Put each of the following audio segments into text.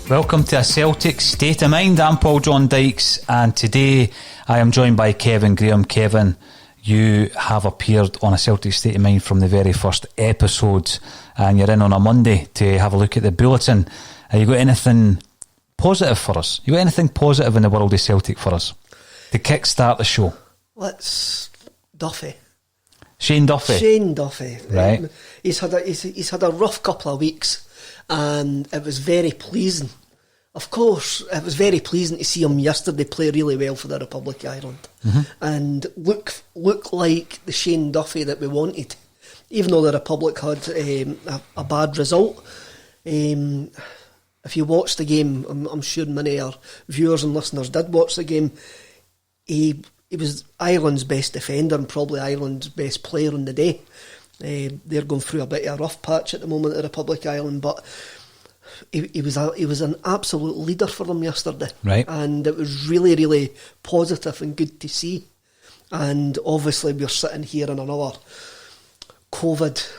Welcome to a Celtic State of Mind. I'm John Dykes, and today I am joined by Kevin Graham. Kevin, you have appeared on a Celtic State of Mind from the very first episode, and you're in on a Monday to have a look at the Bulletin. Have you got anything positive for us? You got anything positive in the world of Celtic for us to kickstart the show? Let's Duffy. Shane Duffy. Shane Duffy. Right. He's had a rough couple of weeks, and it was very pleasing. Of course, it was very pleasing to see him yesterday play really well for the Republic of Ireland and look like the Shane Duffy that we wanted, even though the Republic had a bad result. If you watched the game, I'm sure many of our viewers and listeners did watch the game. He was Ireland's best defender and probably Ireland's best player on the day. They're going through a bit of a rough patch at the moment at the Republic of Ireland, but he was an absolute leader for them yesterday, right? And it was really, really positive and good to see. And obviously we're sitting here in another COVID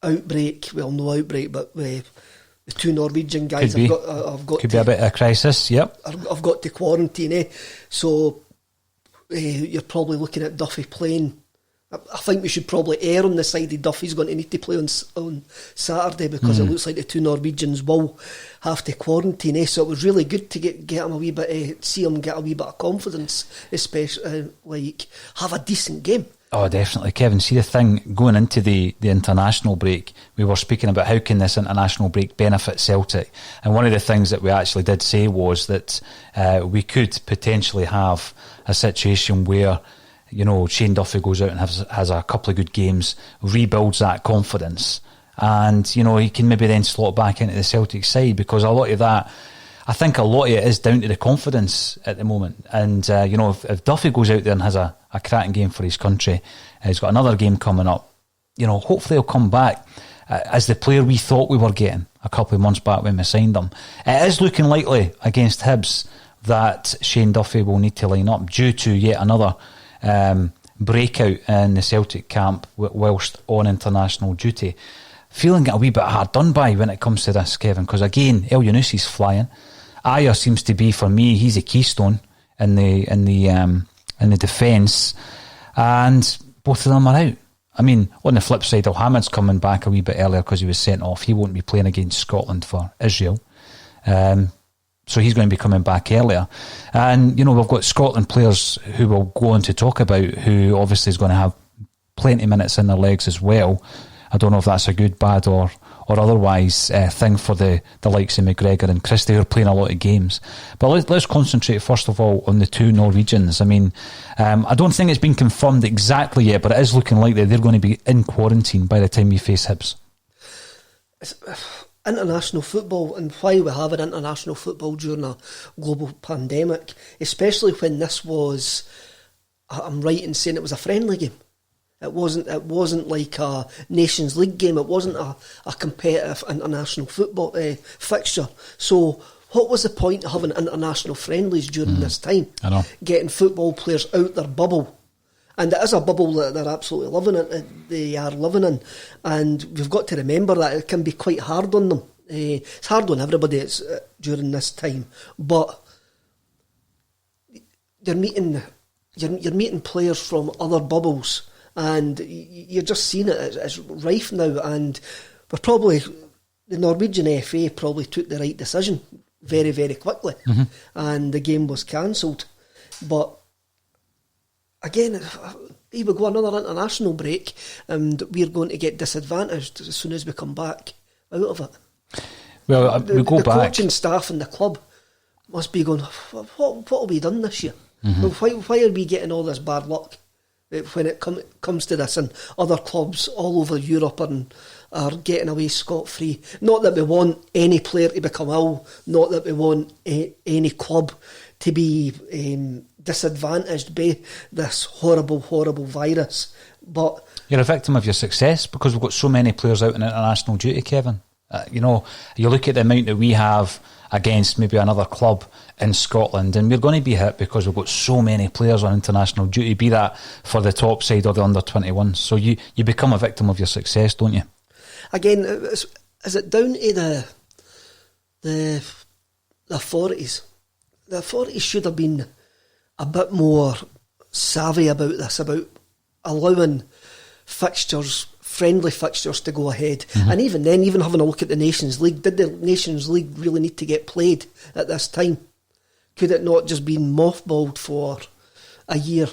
outbreak. Well, no outbreak, but the two Norwegian guys could be a bit of a crisis. Yep, I've got to quarantine. So you're probably looking at Duffy playing. I think we should probably err on the side of Duffy's going to need to play on Saturday, because it looks like the two Norwegians will have to quarantine. So it was really good to get him a wee bit, see him get a wee bit of confidence, especially have a decent game. Oh, definitely, Kevin. See, the thing going into the international break, we were speaking about how can this international break benefit Celtic, and one of the things that we actually did say was that we could potentially have a situation where, you know, Shane Duffy goes out and has a couple of good games, rebuilds that confidence, and, you know, he can maybe then slot back into the Celtic side, because a lot of that, I think a lot of it is down to the confidence at the moment. And, you know, if Duffy goes out there and has a cracking game for his country, he's got another game coming up, you know, hopefully he'll come back as the player we thought we were getting a couple of months back when we signed him. It is looking likely against Hibs that Shane Duffy will need to line up due to yet another breakout in the Celtic camp whilst on international duty. Feeling a wee bit hard done by when it comes to this, Kevin, because again, El Yunusi's flying. Ayer seems to be, for me, he's a keystone in the defence, and both of them are out. I mean, on the flip side, Al-Hamid's coming back a wee bit earlier because he was sent off. He won't be playing against Scotland for Israel. So he's going to be coming back earlier. And, you know, we've got Scotland players who we'll go on to talk about, who obviously is going to have plenty of minutes in their legs as well. I don't know if that's a good, bad or otherwise thing for the likes of McGregor and Christie, who are playing a lot of games. But let's concentrate first of all on the two Norwegians. I mean, I don't think it's been confirmed exactly yet, but it is looking like they're going to be in quarantine by the time we face Hibs. International football, and why we have an international football during a global pandemic, especially when this was, I'm right in saying it was a friendly game. It wasn't like a Nations League game. It wasn't a competitive international football fixture. So what was the point of having international friendlies during this time? I know. Getting football players out their bubble. And it is a bubble that they're absolutely living in. They are living in, and we've got to remember that it can be quite hard on them. It's hard on everybody during this time, but you're meeting players from other bubbles, and you're just seeing it. It's rife now, and the Norwegian FA probably took the right decision very, very quickly, and the game was cancelled. But again, we go another international break, and we're going to get disadvantaged as soon as we come back out of it. Well, we go back. The coaching staff and the club must be going, what have we done this year? Well, why are we getting all this bad luck when it comes to this, and other clubs all over Europe are getting away scot-free? Not that we want any player to become ill, not that we want any club to be disadvantaged by this horrible, horrible virus. But you're a victim of your success because we've got so many players out in international duty, Kevin. You look at the amount that we have against maybe another club in Scotland, and we're going to be hit because we've got so many players on international duty, be that for the top side or the under-21. So you become a victim of your success, don't you? Again, is it down to the authorities? The authorities should have been a bit more savvy about this, about allowing fixtures, friendly fixtures, to go ahead. And even then, even having a look at the Nations League, did the Nations League really need to get played at this time? Could it not just be mothballed for a year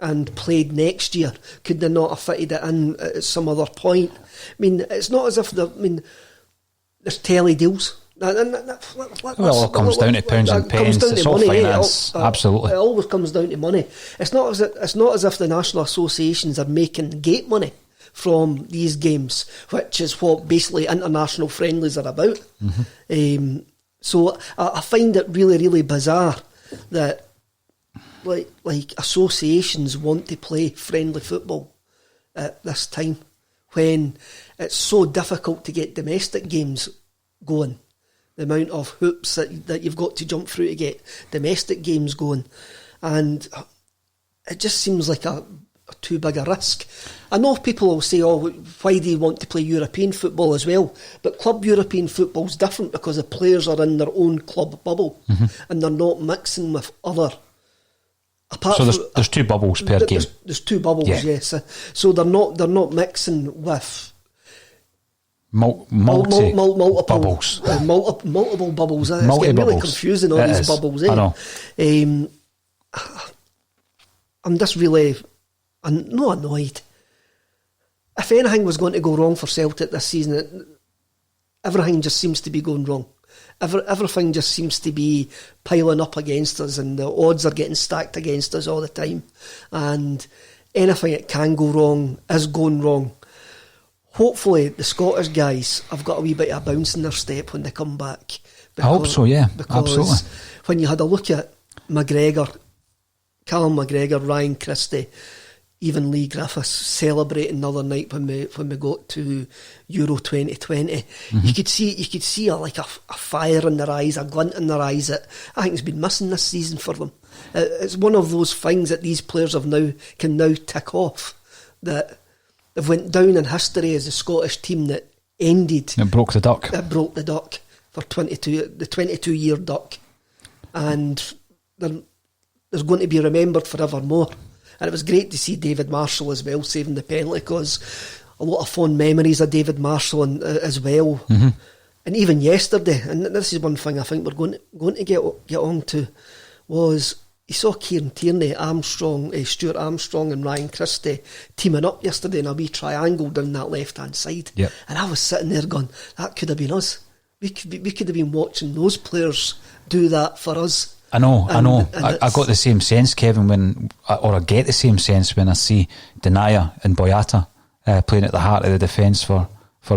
and played next year? Could they not have fitted it in at some other point? I mean, it's not as if there's telly deals. Well, it comes down to pounds and pence. It's all finance. Absolutely, it always comes down to money. It's not as if the national associations are making gate money from these games, which is what basically international friendlies are about. So I find it really, really bizarre that like associations want to play friendly football at this time when it's so difficult to get domestic games going. The amount of hoops that you've got to jump through to get domestic games going, and it just seems like a too big a risk. I know people will say, "Oh, why do you want to play European football as well?" But club European football is different because the players are in their own club bubble and they're not mixing with other. So there's two bubbles per game. There's two bubbles, yes. So they're not mixing with multiple bubbles. Multiple bubbles. It's getting really confusing, all these bubbles. I know. I'm just really not annoyed. If anything was going to go wrong for Celtic this season, everything just seems to be going wrong. Everything just seems to be piling up against us, and the odds are getting stacked against us all the time. And anything that can go wrong is going wrong. Hopefully the Scottish guys have got a wee bit of a bounce in their step when they come back. I hope so, yeah, absolutely. When you had a look at McGregor, Callum McGregor, Ryan Christie, even Lee Griffiths celebrating the other night when we got to Euro 2020, you could see a fire in their eyes, a glint in their eyes that I think has been missing this season for them. It's one of those things that these players can now tick off, that they've went down in history as the Scottish team that ended. It broke the duck. It broke the duck for the 22-year duck, and they're going to be remembered forevermore. And it was great to see David Marshall as well saving the penalty, because a lot of fond memories of David Marshall as well. And even yesterday, and this is one thing I think we're going to get on to, was you saw Kieran Tierney, Stuart Armstrong and Ryan Christie teaming up yesterday in a wee triangle down that left-hand side. Yep. And I was sitting there going, that could have been us. We could have been watching those players do that for us. I know. I got the same sense, Kevin, I get the same sense when I see Denayer and Boyata playing at the heart of the defence for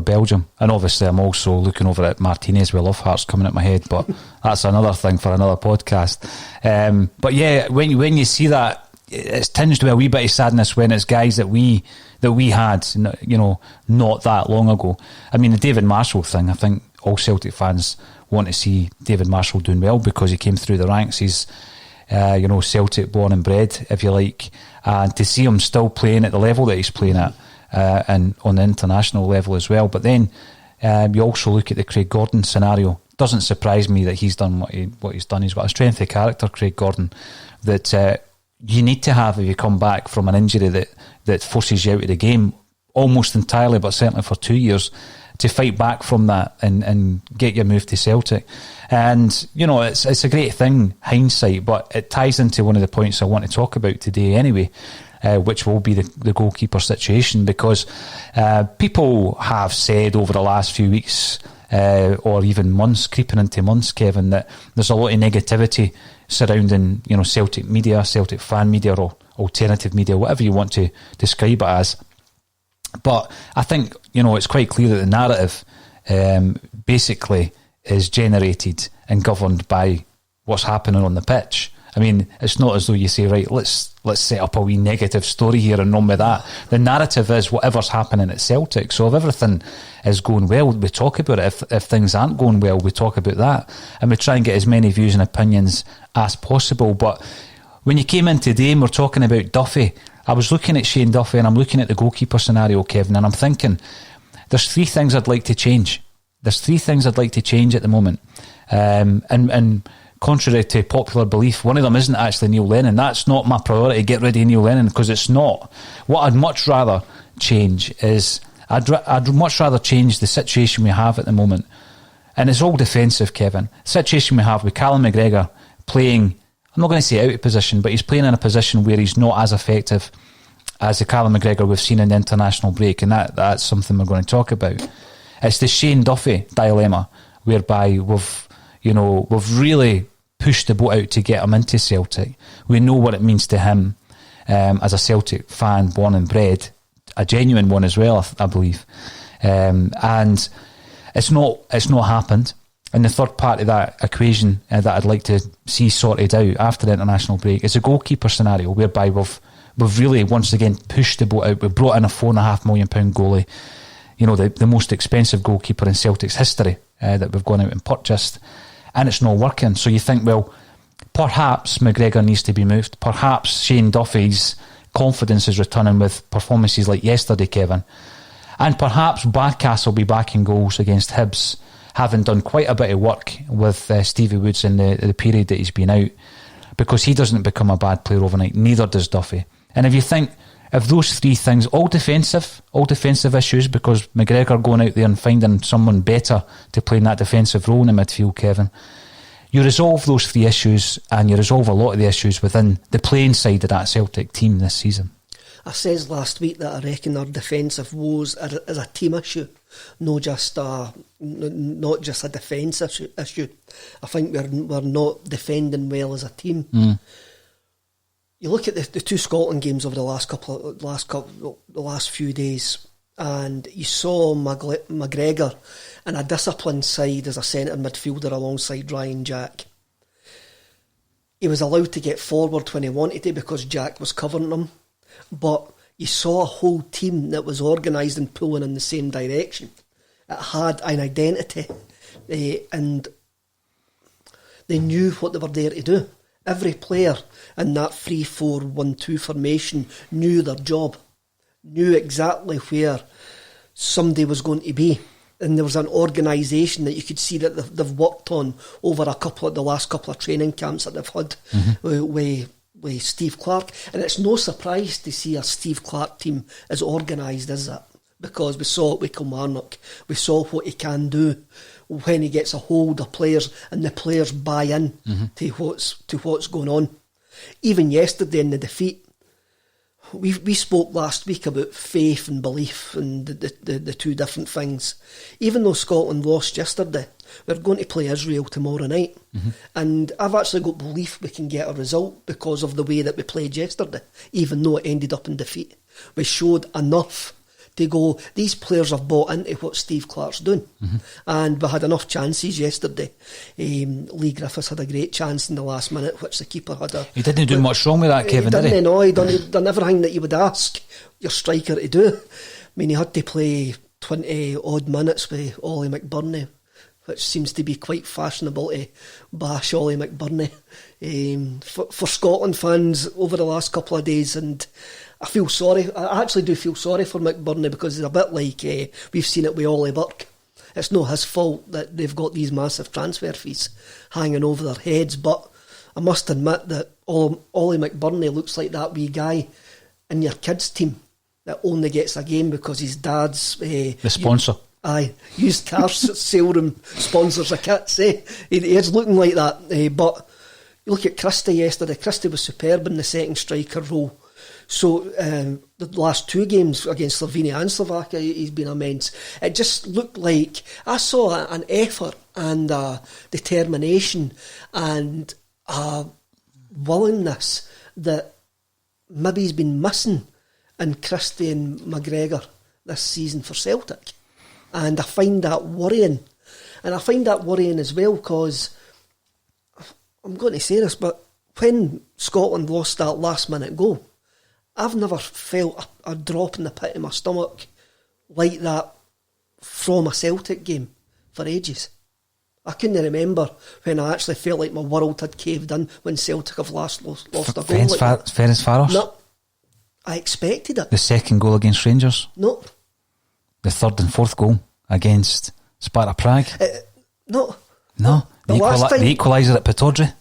Belgium. And obviously I'm also looking over at Martinez with Love Hearts coming at my head, but that's another thing for another podcast. But yeah, when you see that, it's tinged with a wee bit of sadness when it's guys that we had, not that long ago. I mean, the David Marshall thing, I think all Celtic fans want to see David Marshall doing well because he came through the ranks. He's, Celtic born and bred, if you like. And to see him still playing at the level that he's playing at, and on the international level as well. But then you also look at the Craig Gordon scenario. Doesn't surprise me that he's done what he's done. He's got a strength of character, Craig Gordon, that you need to have if you come back from an injury that forces you out of the game almost entirely, but certainly for 2 years, to fight back from that and get your move to Celtic. And it's a great thing, hindsight, but it ties into one of the points I want to talk about today anyway, which will be the goalkeeper situation, because people have said over the last few weeks or even months, creeping into months, Kevin, that there's a lot of negativity surrounding, Celtic media, Celtic fan media, or alternative media, whatever you want to describe it as. But I think, it's quite clear that the narrative basically is generated and governed by what's happening on the pitch. I mean, it's not as though you say, right, let's set up a wee negative story here and run with that. The narrative is whatever's happening at Celtic. So if everything is going well, we talk about it. If things aren't going well, we talk about that. And we try and get as many views and opinions as possible. But when you came in today and we're talking about Duffy, I was looking at Shane Duffy and I'm looking at the goalkeeper scenario, Kevin, and I'm thinking, there's 3 things I'd like to change. There's 3 things I'd like to change at the moment. And contrary to popular belief, one of them isn't actually Neil Lennon. That's not my priority, get rid of Neil Lennon, because it's not. What I'd much rather change is, I'd much rather change the situation we have at the moment. And it's all defensive, Kevin. The situation we have with Callum McGregor playing, I'm not going to say out of position, but he's playing in a position where he's not as effective as the Callum McGregor we've seen in the international break, and that's something we're going to talk about. It's the Shane Duffy dilemma, whereby we've really pushed the boat out to get him into Celtic. We know what it means to him as a Celtic fan, born and bred, a genuine one as well, I believe. And it's not happened. And the third part of that equation that I'd like to see sorted out after the international break is a goalkeeper scenario, whereby we've really once again pushed the boat out. We've brought in a £4.5 million goalie, the most expensive goalkeeper in Celtic's history that we've gone out and purchased, and it's not working. So you think, well, perhaps McGregor needs to be moved. Perhaps Shane Duffy's confidence is returning with performances like yesterday, Kevin. And perhaps Barkas will be back in goals against Hibs, having done quite a bit of work with Stevie Woods in the period that he's been out, because he doesn't become a bad player overnight, neither does Duffy. And if you think, if those 3 things, all defensive issues, because McGregor going out there and finding someone better to play in that defensive role in the midfield, Kevin, you resolve those 3 issues, and you resolve a lot of the issues within the playing side of that Celtic team this season. I says last week that I reckon our defensive woes is a team issue, not just a defence issue. I think we're not defending well as a team. You look at the 2 Scotland games over the last few days, and you saw McGregor in a disciplined side as a centre midfielder alongside Ryan Jack. He was allowed to get forward when he wanted to because Jack was covering him, but you saw a whole team that was organised and pulling in the same direction. It had an identity, and they knew what they were there to do. Every player in that 3-4-1-2 formation knew their job, knew exactly where somebody was going to be. And there was an organisation that you could see that they've worked on over the last couple of training camps that they've had with Steve Clarke. And it's no surprise to see a Steve Clarke team as organised as that, because we saw it with Kilmarnock. We saw what he can do when he gets a hold of players and the players buy in to what's going on. Even yesterday in the defeat, we spoke last week about faith and belief and the 2 different things. Even though Scotland lost yesterday, we're going to play Israel tomorrow night. And I've actually got belief we can get a result because of the way that we played yesterday, even though it ended up in defeat. We showed enough to go, these players have bought into what Steve Clarke's doing. And we had enough chances yesterday. Lee Griffiths had a great chance in the last minute, which the keeper had He didn't do much wrong with that, Kevin, did he? No, he done everything that you would ask your striker to do. I mean, he had to play 20 odd minutes with Ollie McBurney, which seems to be quite fashionable to bash Ollie McBurney for Scotland fans over the last couple of days. And I feel sorry. I actually do feel sorry for McBurney, because it's a bit like we've seen it with Ollie Burke. It's not his fault that they've got these massive transfer fees hanging over their heads, but I must admit that Ollie McBurney looks like that wee guy in your kids' team that only gets a game because his dad's the sponsor. Used car salesman sponsors the kits. He is looking like that. But you look at Christie yesterday. Christie was superb in the second striker role. So the last 2 games against Slovenia and Slovakia, he's been immense. It just looked like I saw an effort and determination and willingness that maybe he's been missing in Christie and McGregor this season for Celtic. And I find that worrying. And I find that worrying as well because, I'm going to say this, but when Scotland lost that last minute goal, I've never felt a drop in the pit of my stomach like that from a Celtic game for ages. I couldn't remember when I actually felt like my world had caved in when Celtic have lost a goal like that. Ferencváros? No. I expected it. The second goal against Rangers? No. The third and fourth goal against Sparta Prague? No. No. The equaliser at Pataudry?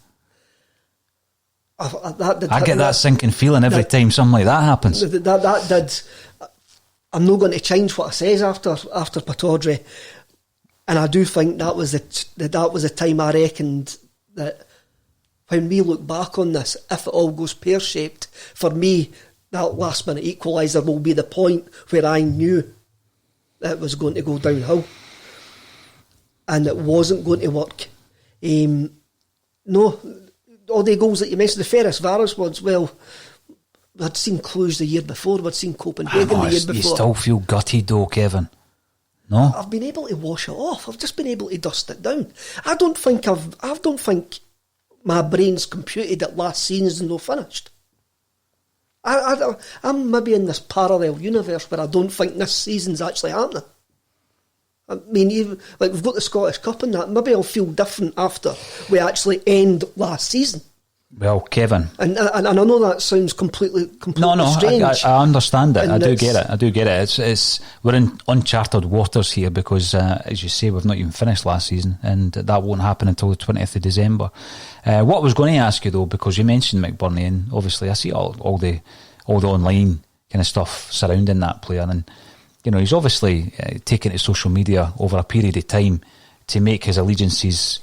I get that sinking feeling every time something like that happens. That did. I'm not going to change what I says after Pataudry, and I do think that was the time I reckoned that when we look back on this, if it all goes pear shaped, for me that last minute equaliser will be the point where I knew that it was going to go downhill, and it wasn't going to work. No. All the goals that you mentioned, the Ferencváros ones, well, we'd seen Cluj the year before, we'd seen Copenhagen the year before. You still feel gutted though, Kevin? No? I've been able to wash it off. I've just been able to dust it down. I don't think my brain's computed that last season's no finished. I'm maybe in this parallel universe where I don't think this season's actually happening. I mean, even, like we've got the Scottish Cup and that, maybe I'll feel different after we actually end last season. Well, Kevin, and I know that sounds completely no, strange. I understand it. And I do get it. It's we're in uncharted waters here because, as you say, we've not even finished last season, and that won't happen until the 20th of December. What I was going to ask you though, because you mentioned McBurney, and obviously I see all the online kind of stuff surrounding that player, and you know, he's obviously taken to social media over a period of time to make his allegiances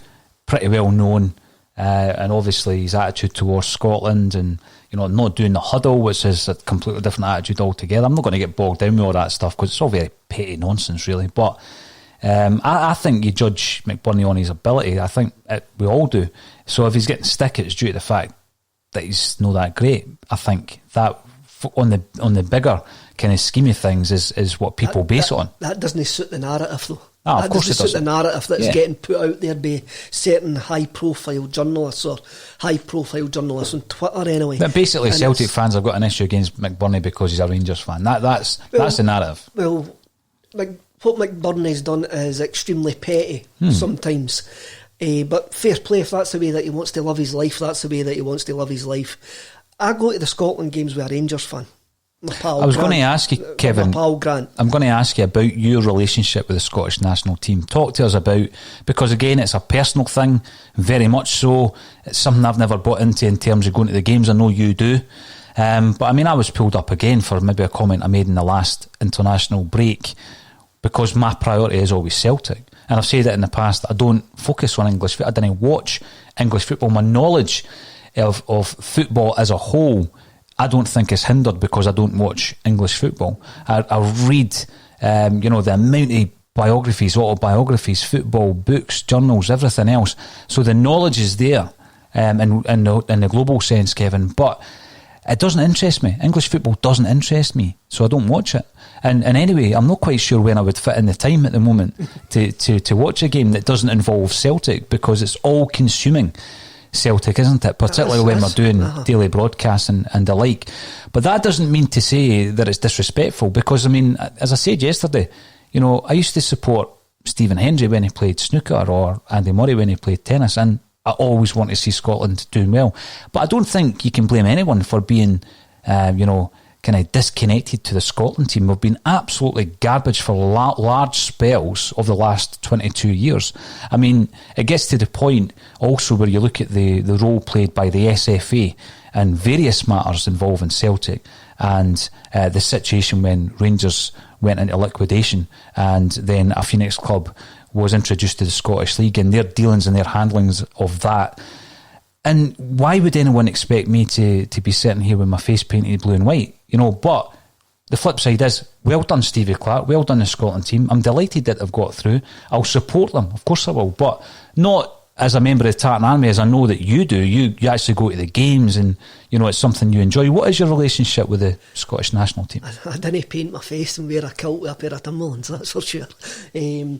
pretty well known, and obviously his attitude towards Scotland, and you know, not doing the huddle, which is a completely different attitude altogether. I'm not going to get bogged down with all that stuff because it's all very petty nonsense, really. But I think you judge McBurney on his ability. I think we all do. So if he's getting stick, it's due to the fact that he's not that great. I think that on the bigger kind of scheme of things is what people base it on. That doesn't suit the narrative though. Of course it doesn't suit the narrative that's getting put out there by certain high profile journalists on Twitter anyway. But basically Celtic fans have got an issue against McBurney because he's a Rangers fan. That's the narrative. Well, what McBurney's done is extremely petty sometimes. But fair play, if that's the way that he wants to live his life, that's the way that he wants to live his life. I go to the Scotland games with a Rangers fan. I was going to ask you, Kevin, Grant. I'm going to ask you about your relationship with the Scottish national team. Talk to us about, because again, it's a personal thing, very much so. It's something I've never bought into in terms of going to the games. I know you do. But I mean, I was pulled up again for maybe a comment I made in the last international break because my priority is always Celtic. And I've said it in the past, I don't focus on English football. I didn't watch English football. My knowledge of football as a whole, I don't think is hindered because I don't watch English football. I read, the amount of biographies, autobiographies, football, books, journals, everything else. So the knowledge is there in the global sense, Kevin, but it doesn't interest me. English football doesn't interest me, so I don't watch it. And anyway, I'm not quite sure when I would fit in the time at the moment to watch a game that doesn't involve Celtic because it's all consuming Celtic, isn't it? Particularly when we're doing daily broadcasts and the like. But that doesn't mean to say that it's disrespectful because, I mean, as I said yesterday, you know, I used to support Stephen Hendry when he played snooker or Andy Murray when he played tennis, and I always want to see Scotland doing well. But I don't think you can blame anyone for being, kind of disconnected to the Scotland team. We've been absolutely garbage for large spells of the last 22 years. I mean, it gets to the point also where you look at the role played by the SFA and various matters involving Celtic and the situation when Rangers went into liquidation and then a Phoenix club was introduced to the Scottish League and their dealings and their handlings of that. And why would anyone expect me to be sitting here with my face painted blue and white? But the flip side is, well done Stevie Clark, well done the Scotland team. I'm delighted that they've got through. I'll support them, of course I will, but not as a member of the Tartan Army, as I know that you do. You actually go to the games and, it's something you enjoy. What is your relationship with the Scottish national team? I didn't paint my face and wear a kilt with a pair of Timberlands, that's for sure. The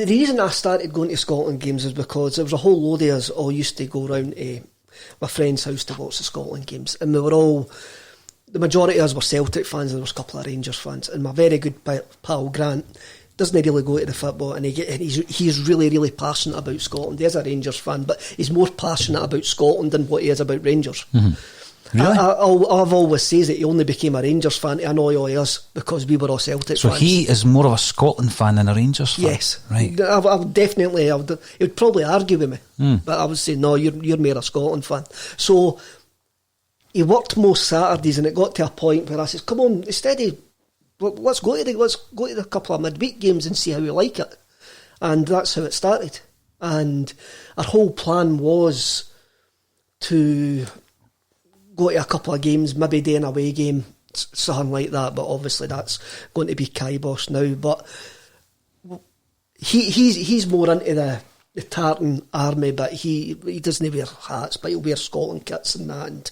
reason I started going to Scotland games is because there was a whole load of us all used to go round to my friend's house to watch the Scotland games, and we were all, the majority of us were Celtic fans, and there was a couple of Rangers fans, and my very good pal Grant doesn't really go to the football, and he's really, really passionate about Scotland. He's a Rangers fan, but he's more passionate about Scotland than what he is about Rangers. Mm-hmm. Really? I've always said that he only became a Rangers fan to annoy all of us because we were all Celtic fans. So he is more of a Scotland fan than a Rangers fan? Yes. Right. I would definitely, he would probably argue with me, but I would say, no, you're more a Scotland fan. So he worked most Saturdays, and it got to a point where I said, come on, instead of, let's go to the couple of midweek games and see how we like it. And that's how it started. And our whole plan was to go to a couple of games, maybe do an away game, something like that, but obviously that's going to be kibosh now. But he's more into the Tartan Army, but he doesn't wear hats, but he'll wear Scotland kits and that, and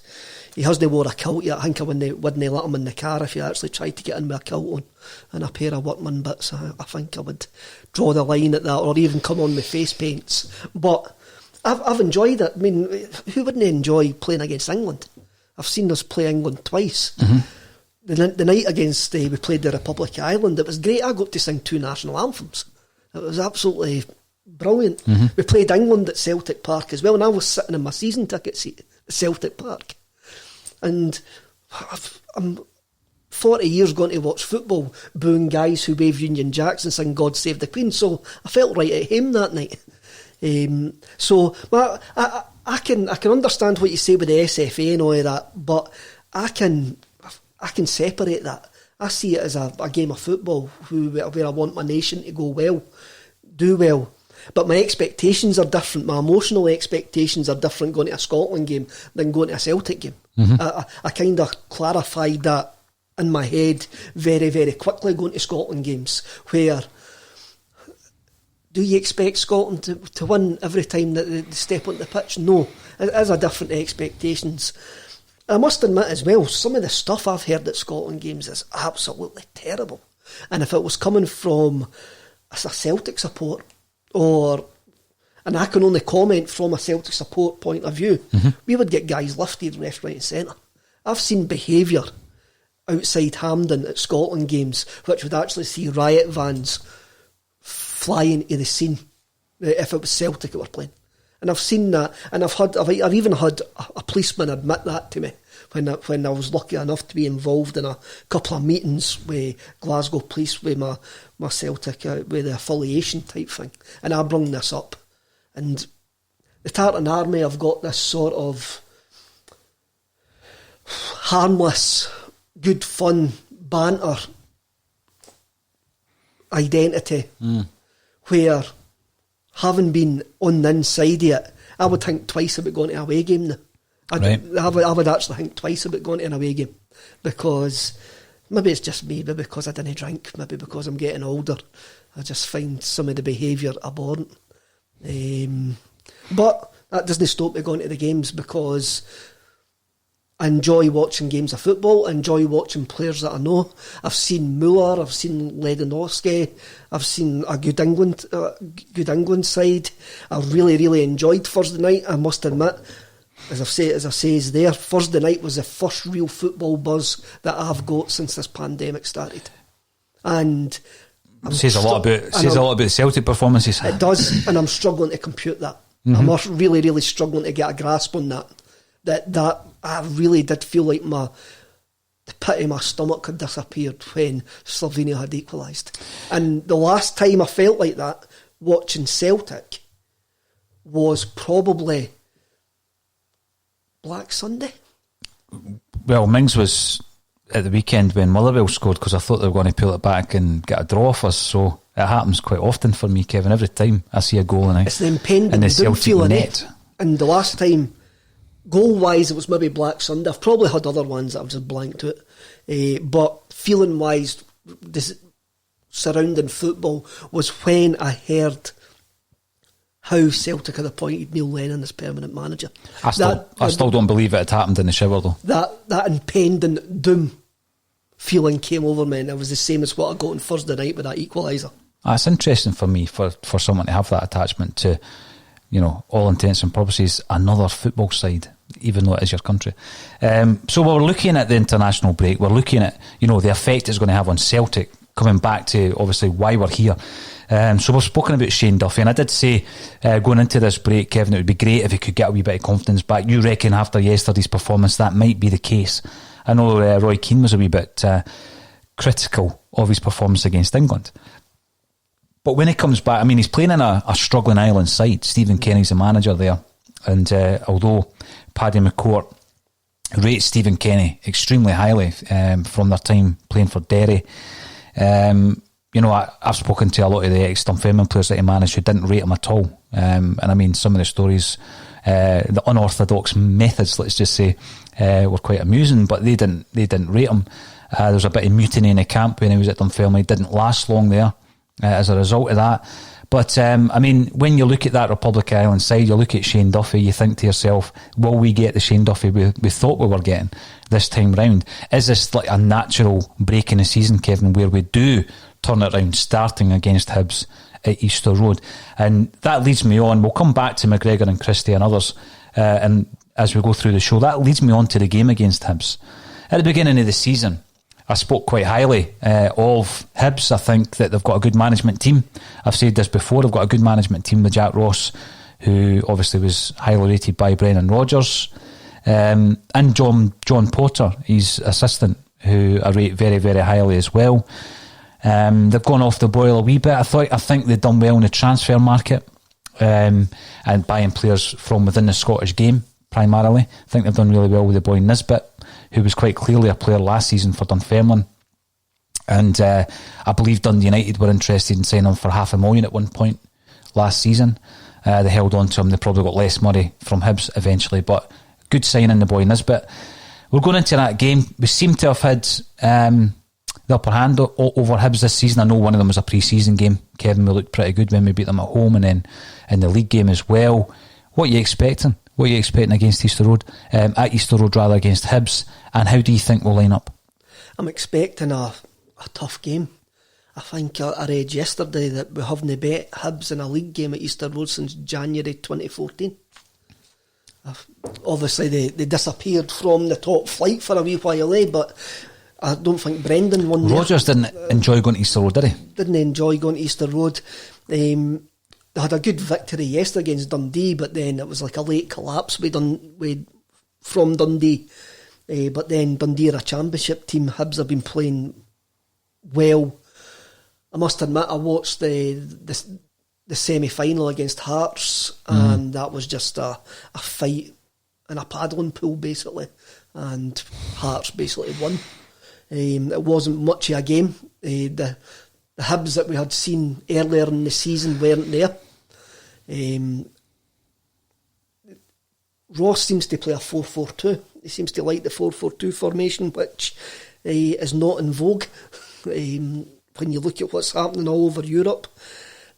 he hasn't wore a kilt yet. I think I wouldn't let him in the car if he actually tried to get in with a kilt on and a pair of workman bits. I think I would draw the line at that, or even come on with face paints. But I've enjoyed it. I mean, who wouldn't enjoy playing against England? I've seen us play England twice. Mm-hmm. The night against we played the Republic of Ireland, it was great. I got to sing 2 national anthems. It was absolutely brilliant. Mm-hmm. We played England at Celtic Park as well, and I was sitting in my season ticket seat at Celtic Park. And I'm 40 years going to watch football, booing guys who wave Union Jacks and sing God Save the Queen, so I felt right at home that night. Well, I can understand what you say with the SFA and all of that, but I can separate that. I see it as a game of football where I want my nation to go well, do well. But my expectations are different. My emotional expectations are different going to a Scotland game than going to a Celtic game. Mm-hmm. I kind of clarified that in my head very, very quickly going to Scotland games, where do you expect Scotland to win every time that they step on the pitch? No. It is a different expectations. I must admit as well, some of the stuff I've heard at Scotland games is absolutely terrible. And if it was coming from a Celtic support, and I can only comment from a Celtic support point of view, mm-hmm. we would get guys lifted left, right and centre. I've seen behaviour outside Hampden at Scotland games which would actually see riot vans flying to the scene if it was Celtic that were playing. And I've seen that, and I've even had a policeman admit that to me when I was lucky enough to be involved in a couple of meetings with Glasgow Police with my Celtic with the affiliation type thing, and I brung this up. And the Tartan Army have got this sort of harmless, good fun banter identity, where, having been on the inside of it, I would think twice about going to an away game now. I would actually think twice about going to an away game, because maybe it's just me, maybe because I didn't drink, maybe because I'm getting older. I just find some of the behaviour abhorrent. But that doesn't stop me going to the games, because I enjoy watching games of football. I enjoy watching players that I know. I've seen Muller, I've seen Ledonowski, I've seen a good England side. I really, really enjoyed Thursday night, I must admit. As I say, Thursday night was the first real football buzz that I've got since this pandemic started. And it says a lot about the Celtic performances. It does, and I'm struggling to compute that. Mm-hmm. I'm really, really struggling to get a grasp on that. That I really did feel like the pit of my stomach had disappeared when Slovenia had equalised. And the last time I felt like that watching Celtic was probably Black Sunday. Well, Mings was at the weekend when Motherwell scored, because I thought they were going to pull it back and get a draw off us. So it happens quite often for me, Kevin. Every time I see a goal and it's the impending in the doom Celtic feeling net. And the last time, goal-wise, it was maybe Black Sunday. I've probably had other ones that I've just blanked out. But feeling-wise, surrounding football was when I heard how Celtic had appointed Neil Lennon as permanent manager. I still don't believe it had happened in the shower, though. That impending doom feeling came over me, and it was the same as what I got on Thursday night with that equaliser. It's interesting for me, for someone to have that attachment to, all intents and purposes, another football side, even though it is your country. So we're looking at the international break. We're looking at, the effect it's going to have on Celtic, coming back to, obviously, why we're here. So we've spoken about Shane Duffy, and I did say, going into this break, Kevin, it would be great if he could get a wee bit of confidence back. You reckon after yesterday's performance that might be the case? I know Roy Keane was a wee bit critical of his performance against England. But when he comes back, he's playing in a struggling Ireland side. Stephen Kenny's the manager there. And although Paddy McCourt rates Stephen Kenny extremely highly from their time playing for Derry, I've spoken to a lot of the ex-Dunfermline players that he managed who didn't rate him at all. And some of the stories, the unorthodox methods, let's just say, were quite amusing, but they didn't rate him. There was a bit of mutiny in the camp when he was at Dunfermline. It didn't last long there as a result of that. But, when you look at that Republic of Ireland side, you look at Shane Duffy, you think to yourself, will we get the Shane Duffy we thought we were getting this time round? Is this like a natural break in the season, Kevin, where we do turn it round, starting against Hibs at Easter Road? And that leads me on. We'll come back to McGregor and Christie and others and as we go through the show. That leads me on to the game against Hibs. At the beginning of the season, I spoke quite highly of Hibs. I think that they've got a good management team. I've said this before, they've got a good management team with Jack Ross, who obviously was highly rated by Brendan Rodgers, and John Potter, his assistant, who I rate very, very highly as well. They've gone off the boil a wee bit. I think they've done well in the transfer market and buying players from within the Scottish game primarily. I think they've done really well with the boy Nisbet, who was quite clearly a player last season for Dunfermline. And I believe Dundee United were interested in signing him for $500,000 at one point last season. They held on to him. They probably got less money from Hibs eventually, but good signing, the boy Nisbet. We're going into that game. We seem to have had the upper hand over Hibs this season. I know one of them was a pre-season game. Kevin, we looked pretty good when we beat them at home and then in the league game as well. What are you expecting? What are you expecting against Easter Road? At Easter Road, rather, against Hibs? And how do you think we'll line up? I'm expecting a tough game. I think I read yesterday that we haven't bet Hibs in a league game at Easter Road since January 2014. Obviously, they disappeared from the top flight for a wee while, but I don't think Brendan won. Rodgers didn't enjoy going to Easter Road, did he? Didn't enjoy going to Easter Road. They had a good victory yesterday against Dundee, but then it was like a late collapse from Dundee. But then Dundee are a championship team. Hibs have been playing well. I must admit, I watched the semi-final against Hearts, and that was just a fight in a paddling pool, basically. And Hearts basically won. It wasn't much of a game. The Hibs that we had seen earlier in the season weren't there. Ross seems to play a 4-4-2. He seems to like the 4-4-2 formation, which is not in vogue. When you look at what's happening all over Europe,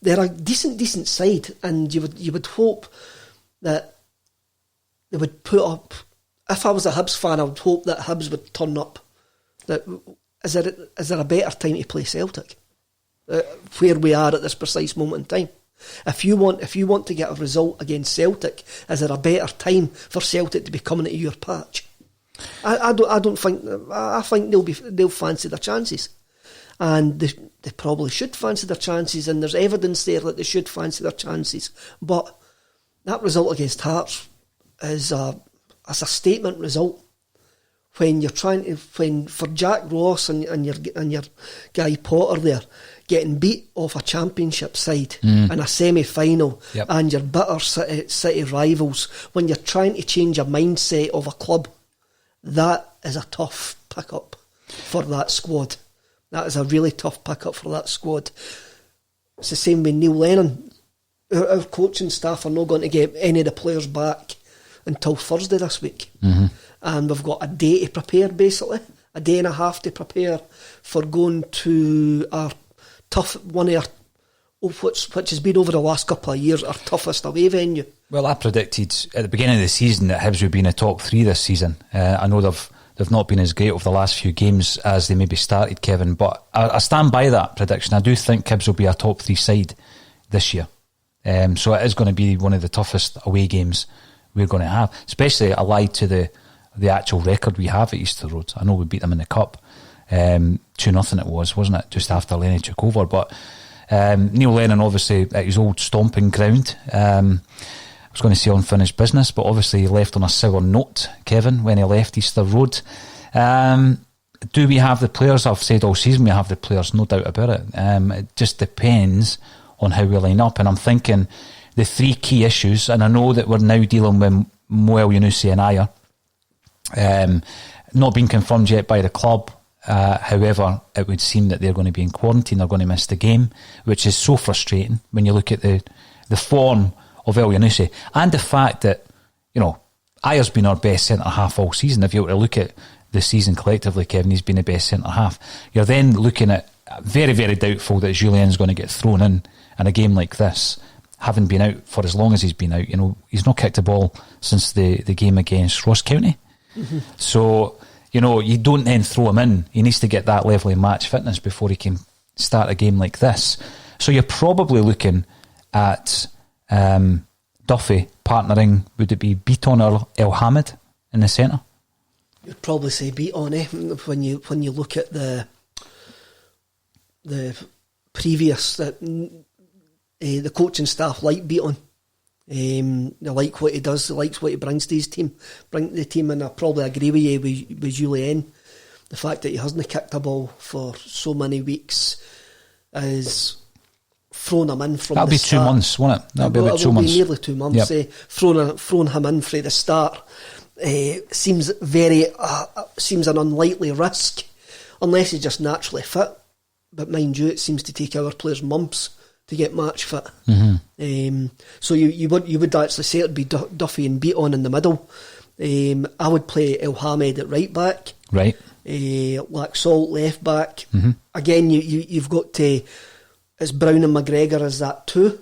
they're a decent side, and you would hope that they would put up. If I was a Hibs fan, I would hope that Hibs would turn up. Is there a better time to play Celtic? Where we are at this precise moment in time. If you want to get a result against Celtic, is there a better time for Celtic to be coming into your patch? I think they'll fancy their chances, and they probably should fancy their chances, and there's evidence there that they should fancy their chances. But that result against Hearts is a statement result. When you're for Jack Ross and your guy Potter there getting beat off a championship side in a semi-final, and your bitter city rivals, when you're trying to change a mindset of a club, that is a tough pick-up for that squad. That is a really tough pick-up for that squad. It's the same with Neil Lennon. our coaching staff are not going to get any of the players back until Thursday this week. And we've got a day to prepare, basically. A day and a half to prepare for going to our which has been over the last couple of years, our toughest away venue. Well, I predicted at the beginning of the season that Hibs would be in the top 3 this season. I know they've not been as great over the last few games as they maybe started, Kevin, but I stand by that prediction. I do think Hibs will be a top 3 side this year. So it is going to be one of the toughest away games we're going to have, especially allied to the actual record we have at Easter Road. I know we beat them in the Cup. 2-0 it was, wasn't it? Just after Lenny took over. But Neil Lennon, obviously, at his old stomping ground, I was going to say unfinished business, but obviously he left on a sour note, Kevin, when he left Easter Road. Do we have the players? I've said all season we have the players, no doubt about it. It just depends on how we line up. And I'm thinking the 3 key issues, and I know that we're now dealing with Moel Yunusi and Ayer, not been confirmed yet by the club. However, it would seem that they're going to be in quarantine, they're going to miss the game, which is so frustrating when you look at the form of El Yunusi and the fact that, you know, Ayer's been our best centre-half all season. If you were to look at the season collectively, Kevin, he's been the best centre-half. You're then looking at very, very doubtful that Julien's going to get thrown in a game like this, having been out for as long as he's been out. You know, he's not kicked a ball since the game against Ross County. So, you know, you don't then throw him in. He needs to get that level of match fitness before he can start a game like this. So you're probably looking at Duffy partnering, would it be Beaton or El Hamid in the centre? You'd probably say Beaton, when you look at the previous, the coaching staff like Beaton. They like what he does, they like what he brings to his team, bring the team, and I probably agree with you with Julien. The fact that he hasn't kicked a ball for so many weeks is thrown him in from That'll the be start. 2 months, won't it? That'll be about 2 months. Nearly 2 months. Yep. Thrown him in from the start seems an unlikely risk, unless he's just naturally fit. But mind you, it seems to take our players months to get match fit. So you would actually say it'd be Duffy and Beaton in the middle. I would play El Hamid at right back. Right. Laxalt left back. Again, you've got to. It's Brown and McGregor as that too.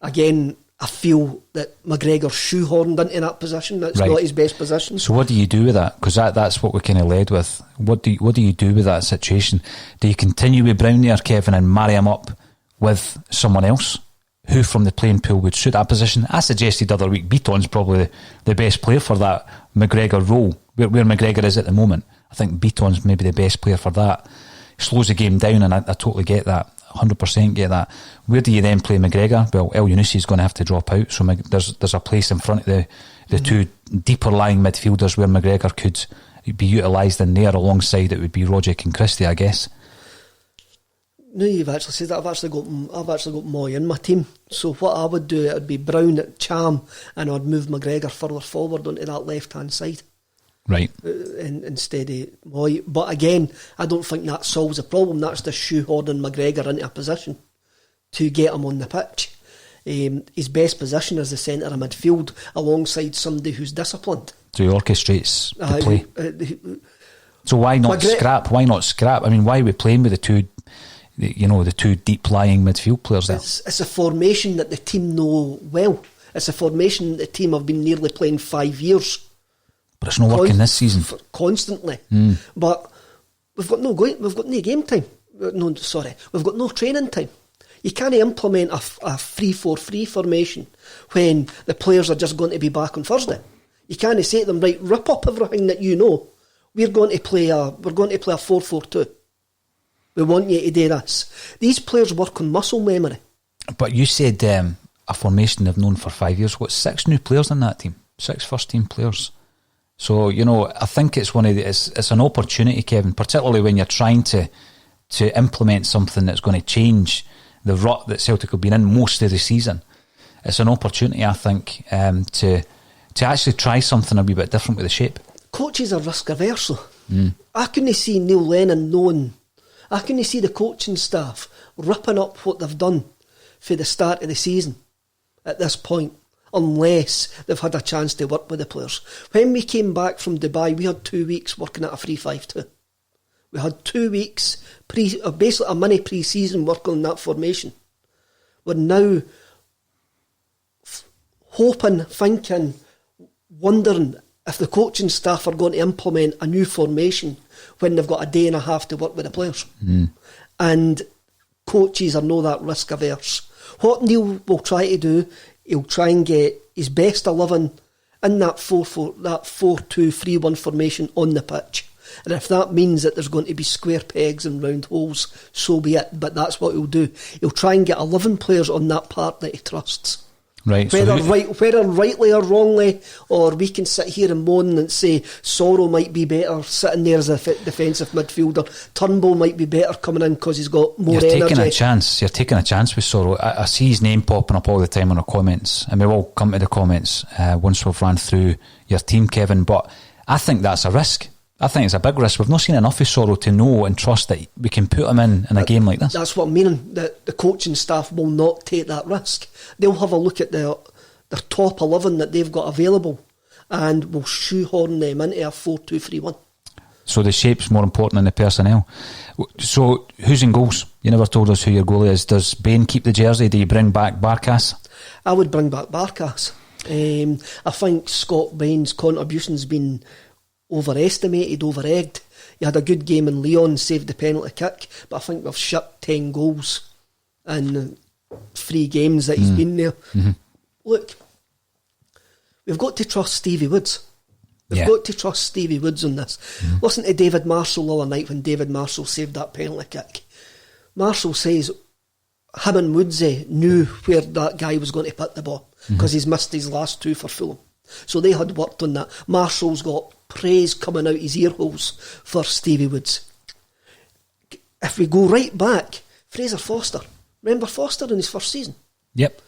Again, I feel that McGregor's shoehorned into that position. That's not his best position. So what do you do with that? Because that's what we kind of led with. What do you do with that situation? Do you continue with Brown there, Kevin, and marry him up with someone else who from the playing pool would suit that position? I suggested the other week Beaton's probably the best player for that McGregor role, where McGregor is at the moment. I think Beaton's maybe the best player for that. He slows the game down, and I totally get that, 100% get that. Where do you then play McGregor? Well, El Yunusi is going to have to drop out, so there's a place in front of the two deeper lying midfielders where McGregor could be utilised in there. Alongside it would be Rogic and Christie, I guess. No, you've actually said that. I've actually got Moy in my team. So what I would do, it would be Brown at Cham, and I'd move McGregor further forward onto that left hand side, right? Instead of Moy. But again, I don't think that solves the problem. That's just shoehorning McGregor into a position to get him on the pitch. His best position is the centre of midfield, alongside somebody who's disciplined. So he orchestrates the play. So why not scrap? Why not scrap? I mean, why are we playing with the two deep lying midfield players there? It's a formation that the team know well. It's a formation that the team have been nearly playing 5 years. But it's not working this season. Constantly. But we've got no game time. No, sorry. We've got no training time. You can't implement a 3-4-3 formation when the players are just going to be back on Thursday. You can't say to them, right, rip up everything that you know. We're going to play a 4-4-2. We want you to do this. These players work on muscle memory. But you said a formation they've known for 5 years. What, 6 new players in that team? 6 first team players. So, I think it's it's an opportunity, Kevin, particularly when you're trying to implement something that's going to change the rut that Celtic have been in most of the season. It's an opportunity, I think, to actually try something a wee bit different with the shape. Coaches are risk averse. I couldn't see Neil Lennon knowing. I couldn't see the coaching staff ripping up what they've done for the start of the season at this point, unless they've had a chance to work with the players. When we came back from Dubai, we had 2 weeks working at a 3-5-2. We had 2 weeks, basically a mini pre-season working on that formation. We're now hoping, thinking, wondering if the coaching staff are going to implement a new formation when they've got a day and a half to work with the players. And coaches are no that risk averse. What Neil will try to do, he'll try and get his best 11 in that 4-2-3-1 formation on the pitch. And if that means that there's going to be square pegs and round holes, so be it. But that's what he'll do. He'll try and get 11 players on that part that he trusts. Right. Whether rightly or wrongly, or we can sit here and moan and say Sorrow might be better sitting there as a defensive midfielder. Turnbull might be better coming in because he's got more energy. You're taking a chance with Sorrow. I see his name popping up all the time on our comments, and we will come to the comments once we've ran through your team, Kevin. But I think that's a risk. I think it's a big risk. We've not seen enough of Sorrow to know and trust that we can put him in a game like this. That's what I'm meaning. That the coaching staff will not take that risk. They'll have a look at their top 11 that they've got available and will shoehorn them into a 4-2-3-1. So the shape's more important than the personnel. So who's in goals? You never told us who your goalie is. Does Bain keep the jersey? Do you bring back Barkas? I would bring back Barkas. I think Scott Bain's contribution's been overestimated, over-egged. He had a good game in Lyon, saved the penalty kick, but I think we've shipped 10 goals in 3 games that he's been there. Look, we've got to trust Stevie Woods. We've got to trust Stevie Woods on this. Listen to David Marshall the other night when David Marshall saved that penalty kick. Marshall says him and Woodsy knew where that guy was going to put the ball because he's missed his last 2 for Fulham. So they had worked on that. Marshall's got praise coming out his ear holes for Stevie Woods. If we go right back, Fraser Foster. Remember Foster in his first season? Yep.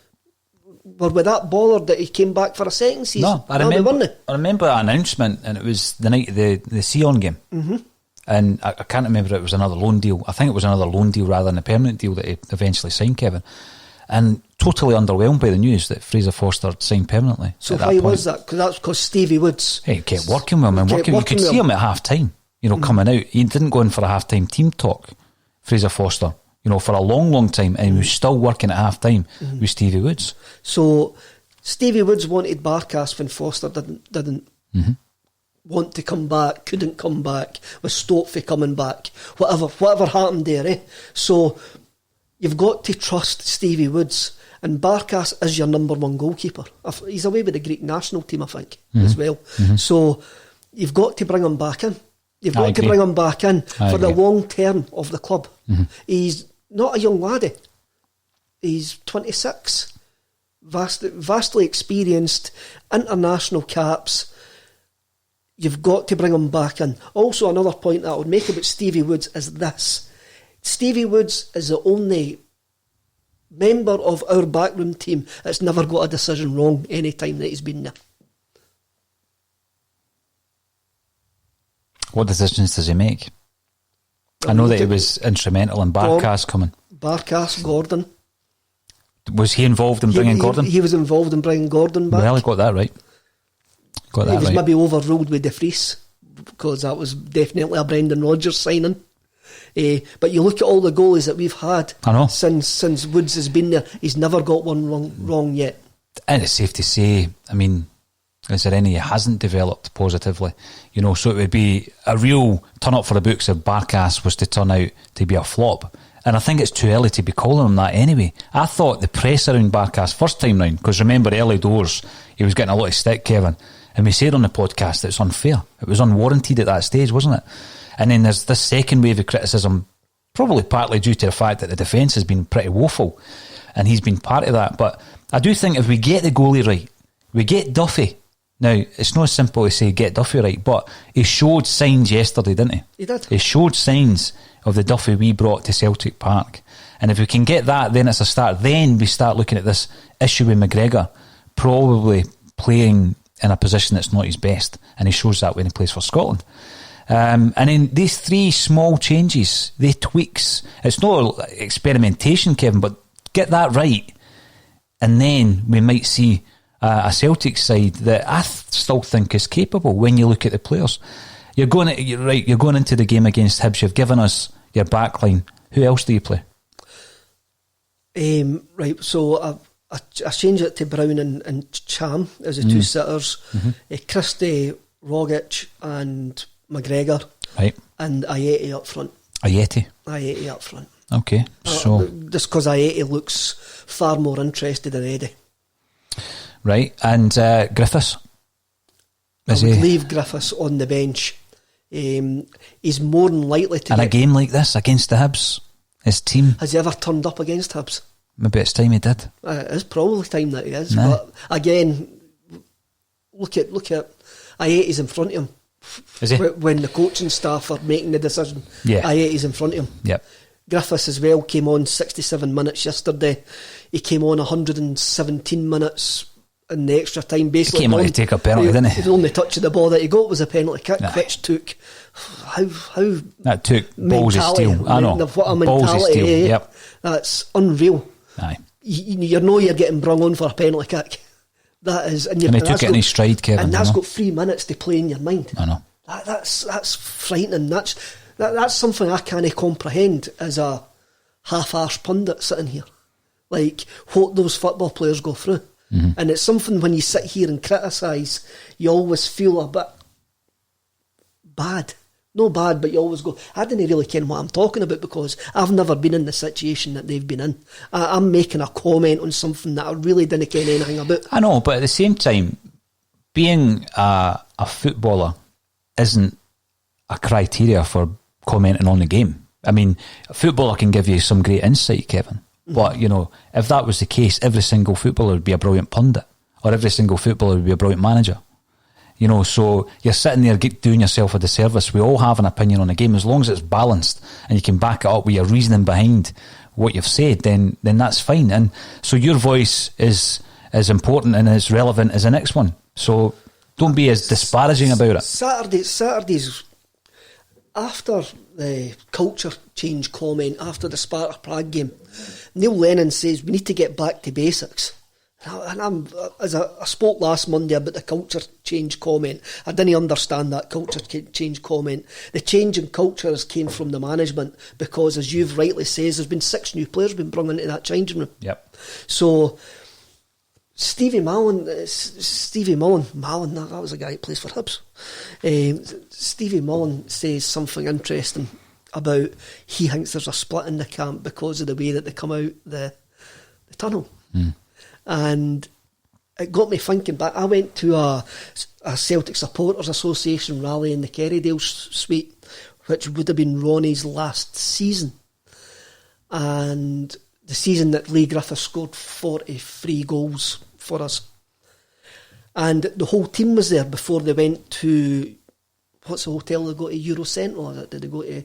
Were we that bothered that he came back for a second season? No, I remember that announcement, and it was the night of the Sion game. And I can't remember if it was another loan deal. I think it was another loan deal rather than a permanent deal that he eventually signed, Kevin. And totally underwhelmed by the news that Fraser Foster signed permanently. So why was that? Because that's because Stevie Woods. Hey, he kept working with him and working. You could see him at half time, coming out. He didn't go in for a half time team talk, Fraser Foster, for a long, long time, and he was still working at half time with Stevie Woods. So Stevie Woods wanted Barkas when Foster didn't want to come back, couldn't come back, was stopped for coming back. Whatever happened there, eh? So you've got to trust Stevie Woods, and Barkas is your number 1 goalkeeper. He's away with the Greek national team, I think, as well. So you've got to bring him back in. You've got to bring him back in for the long term of the club. He's not a young laddie. He's 26, vastly experienced, international caps. You've got to bring him back in. Also, another point that I would make about Stevie Woods is this. Stevie Woods is the only member of our backroom team that's never got a decision wrong any time that he's been there. What decisions does he make? I know that he was instrumental in Barkas coming. Barkas, Gordon. Was he involved in bringing Gordon? He was involved in bringing Gordon back. Well, he got that right. He was maybe overruled with De Vries because that was definitely a Brendan Rodgers signing. But you look at all the goalies that we've had since Woods has been there, he's never got one wrong yet. And it's safe to say, is there any he hasn't developed positively? So it would be a real turn up for the books if Barkas was to turn out to be a flop. And I think it's too early to be calling him that anyway. I thought the press around Barkas first time round, because remember early doors, he was getting a lot of stick, Kevin. And we said on the podcast that it's unfair. It was unwarranted at that stage, wasn't it? And then there's this second wave of criticism, probably partly due to the fact that the defence has been pretty woeful, and he's been part of that. But I do think if we get the goalie right, we get Duffy. Now, it's not simple to say get Duffy right, but he showed signs yesterday, didn't he? He did. He showed signs of the Duffy we brought to Celtic Park. And if we can get that, then it's a start. Then we start looking at this issue with McGregor, probably playing in a position that's not his best, and he shows that when he plays for Scotland. And then these 3 small changes, they tweaks. It's not experimentation, Kevin, but get that right, And then we might see a Celtic side that I still think is capable when you look at the players. You're going into the game against Hibs. You've given us your back line. Who else do you play? Right, so I changed it to Brown and Cham as the two sitters. Christie, Rogic and McGregor. Right. And Ayeti up front. Ayeti up front. Okay, so just because Ayeti looks far more interested than Eddie. Right, and Griffiths? I would leave Griffiths on the bench. He's more than likely to. In a game like this against the Hibs, his team. Has he ever turned up against Hibs? Maybe it's time he did. It's probably time that he is. Nah. But again, look at Ayeti's in front of him. Is he? When the coaching staff are making the decision, Ayeti's in front of him. Yep. Griffiths as well came on 67 minutes yesterday. He came on 117 minutes in the extra time. Basically, he came on to take a penalty, didn't he? The only touch of the ball that he got was a penalty kick, which took how that took balls of steel. I know, what a balls of steel. Yep, that's unreal. Aye, you know you're getting brung on for a penalty kick. That is, and he took it in his stride, Kevin. And that's got 3 minutes to play in your mind. I know. That's frightening. That's something I can't comprehend as a half-arse pundit sitting here. Like, what those football players go through. And it's something when you sit here and criticise, you always feel a bit bad. No bad, but you always go, I didn't really care what I'm talking about because I've never been in the situation that they've been in. I'm making a comment on something that I really didn't care anything about. I know, but at the same time, being a footballer isn't a criteria for commenting on the game. I mean, a footballer can give you some great insight, Kevin. But, you know, if that was the case, every single footballer would be a brilliant pundit, or every single footballer would be a brilliant manager. You know, so you're sitting there doing yourself a disservice. We all have an opinion on the game. As long as it's balanced and you can back it up with your reasoning behind what you've said, then that's fine. And so your voice is as important and as relevant as the next one. So don't be as disparaging about it. Saturdays, after the culture change comment, after the Sparta Prague game, Neil Lennon says we need to get back to basics. And I spoke last Monday about the culture change comment. I didn't understand that culture change comment. The change in culture has came from the management because, as you've rightly said, there's been 6 new players been brought into that changing room. Yep. So Stevie Mullen, that was a guy who plays for Hibs. Stevie Mullen says something interesting about he thinks there's a split in the camp because of the way that they come out the tunnel. And it got me thinking back. I went to a Celtic Supporters Association rally in the Kerrydale suite, which would have been Ronnie's last season, and the season that Lee Griffiths scored 43 goals for us. And the whole team was there before they went to, what's the hotel they go to, Eurocentral? Did they go to...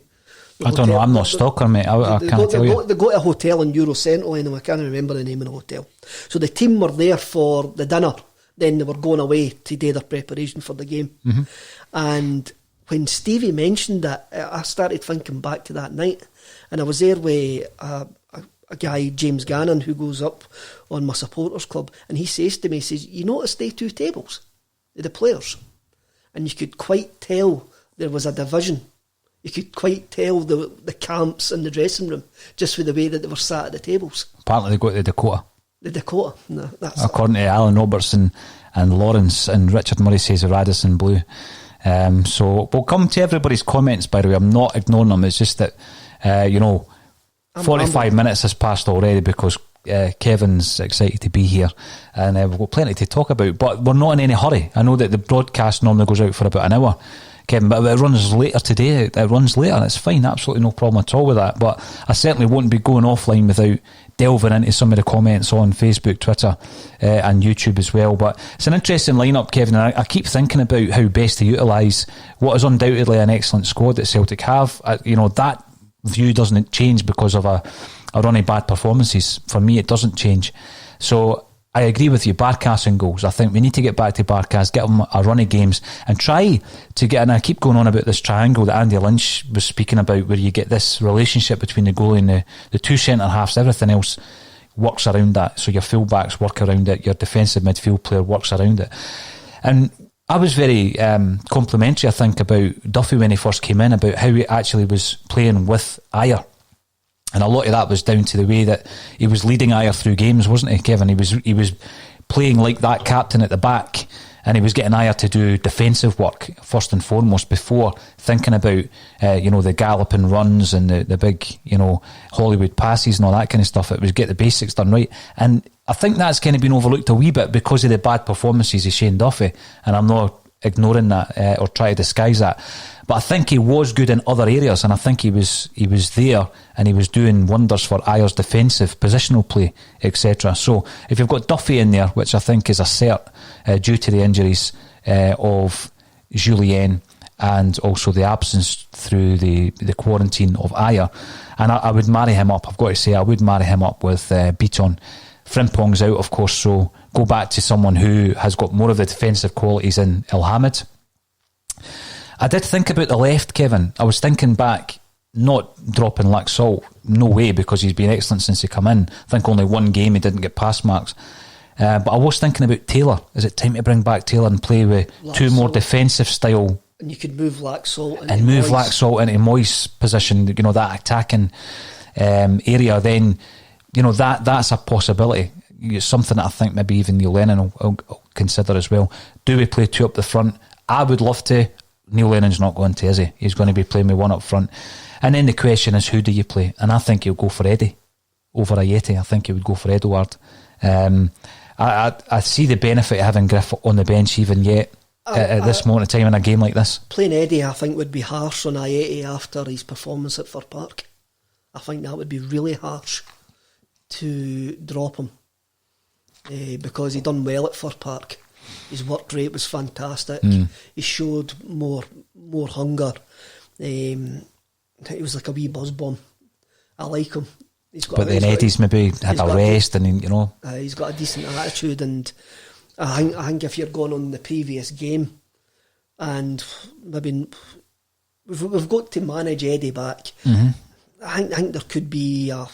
I don't know, I'm not a stalker, mate. I can't tell you. They go to a hotel in Eurocentral, and I can't remember the name of the hotel. So the team were there for the dinner, then they were going away to do their preparation for the game. And when Stevie mentioned that, I started thinking back to that night, and I was there with a guy, James Gannon, who goes up on my supporters club, and he says to me, you notice they 2 tables, the players, and you could quite tell there was a division. You could quite tell the camps in the dressing room just with the way that they were sat at the tables. Apparently they go to the Dakota. The Dakota? No, that's... According to Alan Robertson and Lawrence, and Richard Murray says the Radisson Blue. So we'll come to everybody's comments, by the way. I'm not ignoring them. It's just that, 45 minutes has passed already because Kevin's excited to be here, and we've got plenty to talk about, but we're not in any hurry. I know that the broadcast normally goes out for about an hour, Kevin, but it runs later today. It runs later. It's fine, absolutely no problem at all with that. But I certainly won't be going offline without delving into some of the comments on Facebook, Twitter, and YouTube as well. But it's an interesting lineup, Kevin, and I keep thinking about how best to utilise what is undoubtedly an excellent squad that Celtic have. That view doesn't change because of a run of bad performances. For me, it doesn't change. So I agree with you, Barkas and goals. I think we need to get back to Barkas, get them a run of games and try to get, and I keep going on about this triangle that Andy Lynch was speaking about, where you get this relationship between the goalie and the 2 centre halves. Everything else works around that. So your fullbacks work around it, your defensive midfield player works around it. And I was very complimentary, I think, about Duffy when he first came in, about how he actually was playing with Ajer. And a lot of that was down to the way that he was leading Ajer through games, wasn't he, Kevin? He was playing like that captain at the back, and he was getting Ajer to do defensive work first and foremost before thinking about the galloping runs and the big Hollywood passes and all that kind of stuff. It was get the basics done right, and I think that's kind of been overlooked a wee bit because of the bad performances of Shane Duffy, and I'm not ignoring that or trying to disguise that. But I think he was good in other areas, and I think he was there and he was doing wonders for Ajer's defensive positional play, etc. So if you've got Duffy in there, which I think is a cert due to the injuries of Julien and also the absence through the quarantine of Ajer, and I would marry him up. I've got to say, I would marry him up with Beaton. Frimpong's out, of course, so go back to someone who has got more of the defensive qualities in Elhamed. I did think about the left, Kevin. I was thinking back, not dropping Laxalt, no way, because he's been excellent since he come in. I think only one game he didn't get pass marks. But I was thinking about Taylor. Is it time to bring back Taylor and play with two more defensive style? And you could move Laxalt into Moyes' position, that attacking area. Then, that's a possibility. It's something that I think maybe even Neil Lennon will consider as well. Do we play two up the front? I would love to. Neil Lennon's not going to, is he? He's going to be playing with one up front. And then the question is, who do you play? And I think he'll go for Eddie over Ayeti. I think he would go for Edouard. I see the benefit of having Griff on the bench even yet at this moment of time in a game like this. Playing Eddie, I think, would be harsh on Ayeti after his performance at Fir Park. I think that would be really harsh to drop him because he done well at Fir Park. His work rate was fantastic. He showed more hunger. He was like a wee buzz bomb. I like him. But then Eddie's maybe had a rest, and he's got a decent attitude. And I think if you're going on the previous game, and maybe we've got to manage Eddie back. I think there could be a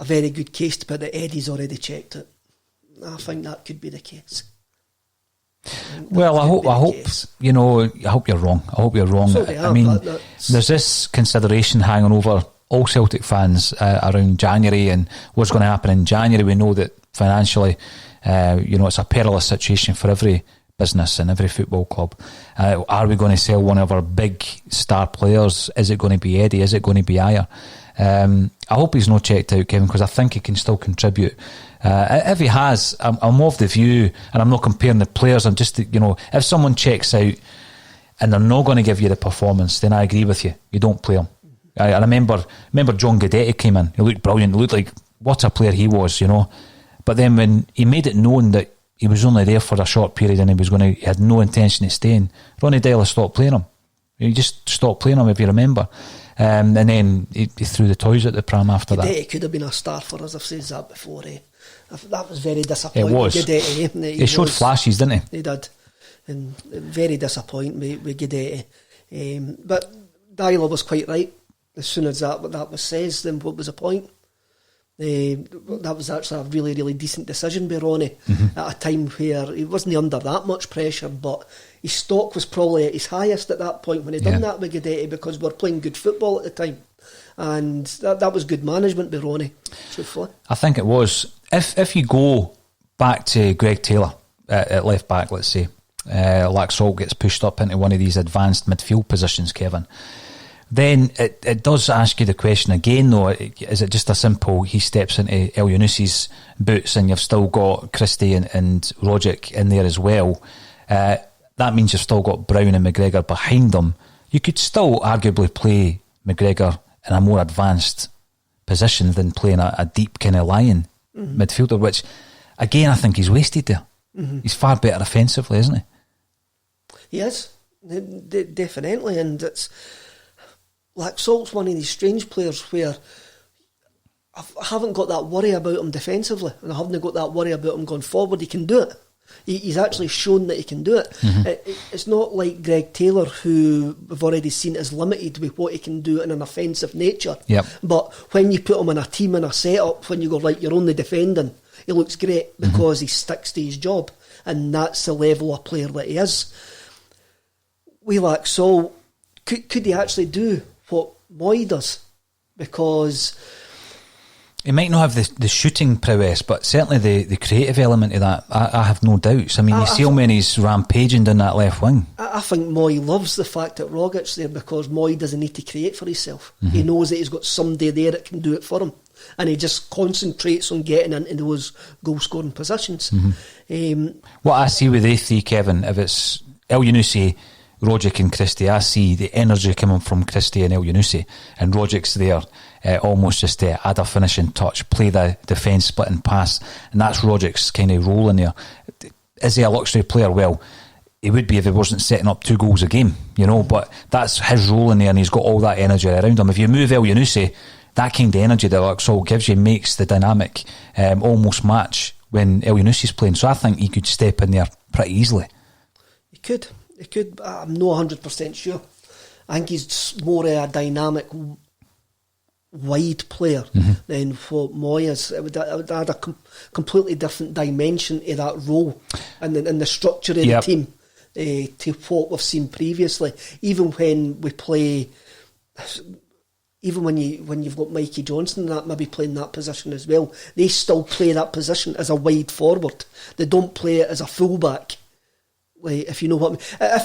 very good case to put that Eddie's already checked it. I think that could be the case. Well, I hope you're wrong. I hope you're wrong. I mean, there's this consideration hanging over all Celtic fans around January and what's going to happen in January. We know that financially, it's a perilous situation for every business and every football club. Are we going to sell one of our big star players? Is it going to be Eddie? Is it going to be Ajer? I hope he's not checked out, Kevin, because I think he can still contribute. If he has, I'm of the view, and I'm not comparing the players, I'm just, if someone checks out and they're not going to give you the performance, then I agree with you. You don't play him. I remember John Guidetti came in. He looked brilliant. He looked like what a player he was, But then when he made it known that he was only there for a short period and he had no intention of staying, Ronnie Deila stopped playing him. He just stopped playing him, if you remember. And then he threw the toys at the pram after that. Guidetti could have been a star for us. I've said that before. That was very disappointing. It was. Guidetti, he showed flashes, didn't he? He did. And very disappointing with Guidetti. But Deila was quite right. As soon as that was said, then what was the point? That was actually a really, really decent decision by Ronnie at a time where he wasn't under that much pressure, but his stock was probably at his highest at that point when he done that with Guidetti, because we were playing good football at the time. And that was good management by Ronnie, truthfully. I think it was. If you go back to Greg Taylor at left back, let's say, Laxalt gets pushed up into one of these advanced midfield positions, Kevin, then it does ask you the question again, though, is it just a simple, he steps into El Yunusi's boots and you've still got Christie and Rogic in there as well? That means you've still got Brown and McGregor behind them. You could still arguably play McGregor in a more advanced position than playing a deep kind of lying midfielder, which, again, I think he's wasted there. He's far better offensively, isn't he? He is, definitely, and it's like Salt's one of these strange players where I haven't got that worry about him defensively, and I haven't got that worry about him going forward. He can do it. He's actually shown that he can do it. It's not like Greg Taylor, who we've already seen is limited with what he can do in an offensive nature. Yep. But when you put him in a team in a setup, when you go, right, you're only defending, he looks great because he sticks to his job, and that's the level of player that he is. We lack Saul. Could he actually do what Moy does? Because he might not have the shooting prowess, but certainly the creative element of that, I have no doubts. I mean, you see how many he's rampaging down that left wing. I think Moy loves the fact that Rogic's there, because Moy doesn't need to create for himself. He knows that he's got somebody there that can do it for him, and he just concentrates on getting into those goal-scoring positions. What I see with they three, Kevin, if it's El Yunusi, Rogic and Christie, I see the energy coming from Christie and El Yunusi, and Rogic's there almost just to add a finishing touch, play the defence splitting pass, and that's Rogic's kind of role in there. Is he a luxury player? Well, he would be if he wasn't setting up 2 goals a game, but that's his role in there, and he's got all that energy around him. If you move El Yunusi, that kind of energy that Luxall gives you makes the dynamic almost match when El Yunusi's playing. So I think he could step in there pretty easily. He could. I'm not 100% sure. I think he's more a dynamic wide player than what Moy is. It would add a completely different dimension to that role and the structure of the team to what we've seen previously. Even when we play, even when you've got Mikey Johnson that maybe playing that position as well, they still play that position as a wide forward. They don't play it as a fullback. Like, if you know what I mean.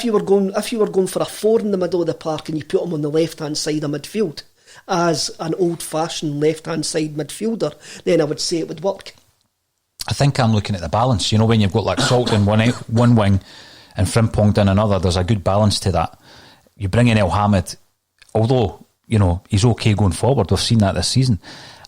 If you were going for a 4 in the middle of the park and you put him on the left hand side of midfield as an old fashioned left hand side midfielder, then I would say it would work. I think I'm looking at the balance. When you've got like Salt in one wing and Frimpong down another, there's a good balance to that. You bring in El Hamid, although he's okay going forward. We've seen that this season.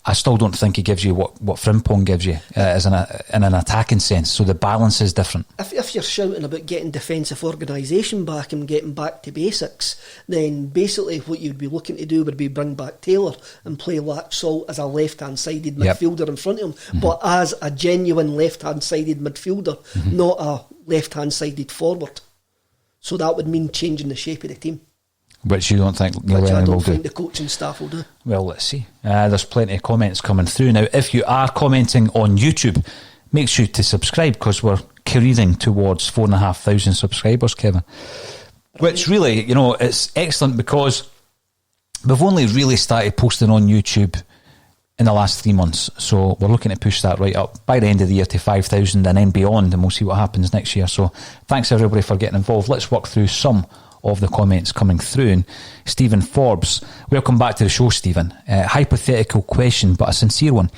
I still don't think he gives you what Frimpong gives you as in an attacking sense. So the balance is different. If you're shouting about getting defensive organisation back and getting back to basics, then basically what you'd be looking to do would be bring back Taylor and play Laxalt as a left-hand sided midfielder in front of him, but as a genuine left-hand sided midfielder, not a left-hand sided forward. So that would mean changing the shape of the team. Which you don't think Neil Lennon will do? Which I don't think the coaching staff will do. Well, let's see. There's plenty of comments coming through. Now, if you are commenting on YouTube, make sure to subscribe, because we're careering towards 4,500 subscribers, Kevin. Which really, it's excellent, because we've only really started posting on YouTube in the last 3 months. So we're looking to push that right up by the end of the year to 5,000 and then beyond, and we'll see what happens next year. So thanks everybody for getting involved. Let's work through some of the comments coming through. And Stephen Forbes, welcome back to the show, Stephen. Hypothetical question, but a sincere one.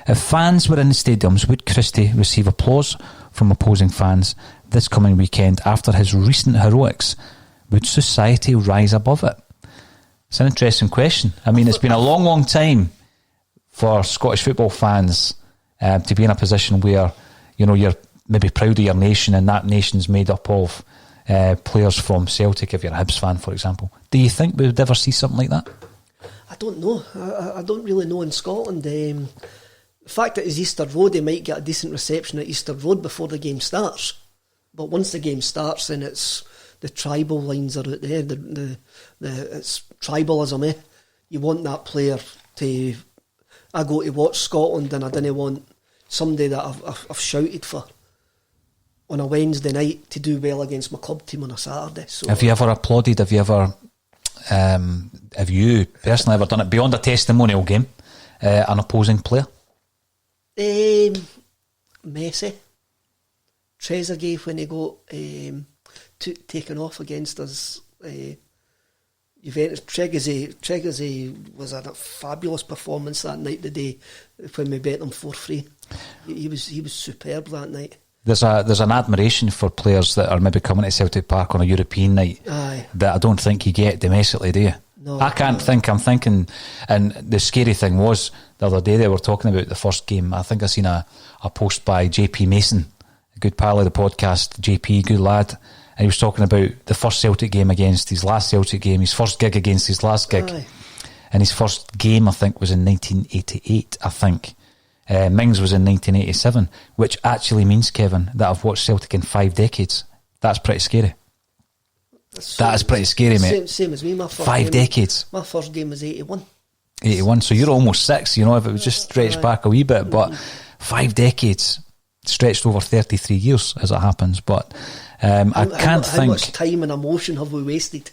If fans were in the stadiums, would Christie receive applause from opposing fans this coming weekend after his recent heroics? Would society rise above it? It's an interesting question. I mean, it's been a long time for Scottish football fans to be in a position where you're maybe proud of your nation, and that nation's made up of players from Celtic, if you're a Hibs fan, for example. Do you think we would ever see something like that? I don't know. I don't really know in Scotland. The fact that it's Easter Road, they might get a decent reception at Easter Road before the game starts. But once the game starts, then it's the tribal lines are out there. It's tribalism, You want that player to... I go to watch Scotland and I didn't want somebody that I've shouted for on a Wednesday night to do well against my club team on a Saturday. So, have you ever applauded? Have you personally ever done it beyond a testimonial game? An opposing player? Messi, Trezeguet when he got taken off against us. Juventus. Trezeguet was a fabulous performance that night. The day when we bet them 4-3, he was superb that night. There's an admiration for players that are maybe coming to Celtic Park on a European night. Aye. That I don't think you get domestically, do you? No, I can't think. I'm thinking, and the scary thing was the other day they were talking about the first game. I think I seen a post by JP Mason, a good pal of the podcast. JP, good lad, and he was talking about the first Celtic game against his last Celtic game, his first gig against his last gig. Aye. And his first game, I think, was in 1988, I think. Mings was in 1987, which actually means, Kevin, that I've watched Celtic in 5 decades. That's pretty scary. That is pretty scary, mate. Same as me. My first 5 decades. My first game was 81. 81, so you're almost 6, if it was just stretched back a wee bit, but 5 decades stretched over 33 years as it happens. But I can't think. How much time and emotion have we wasted?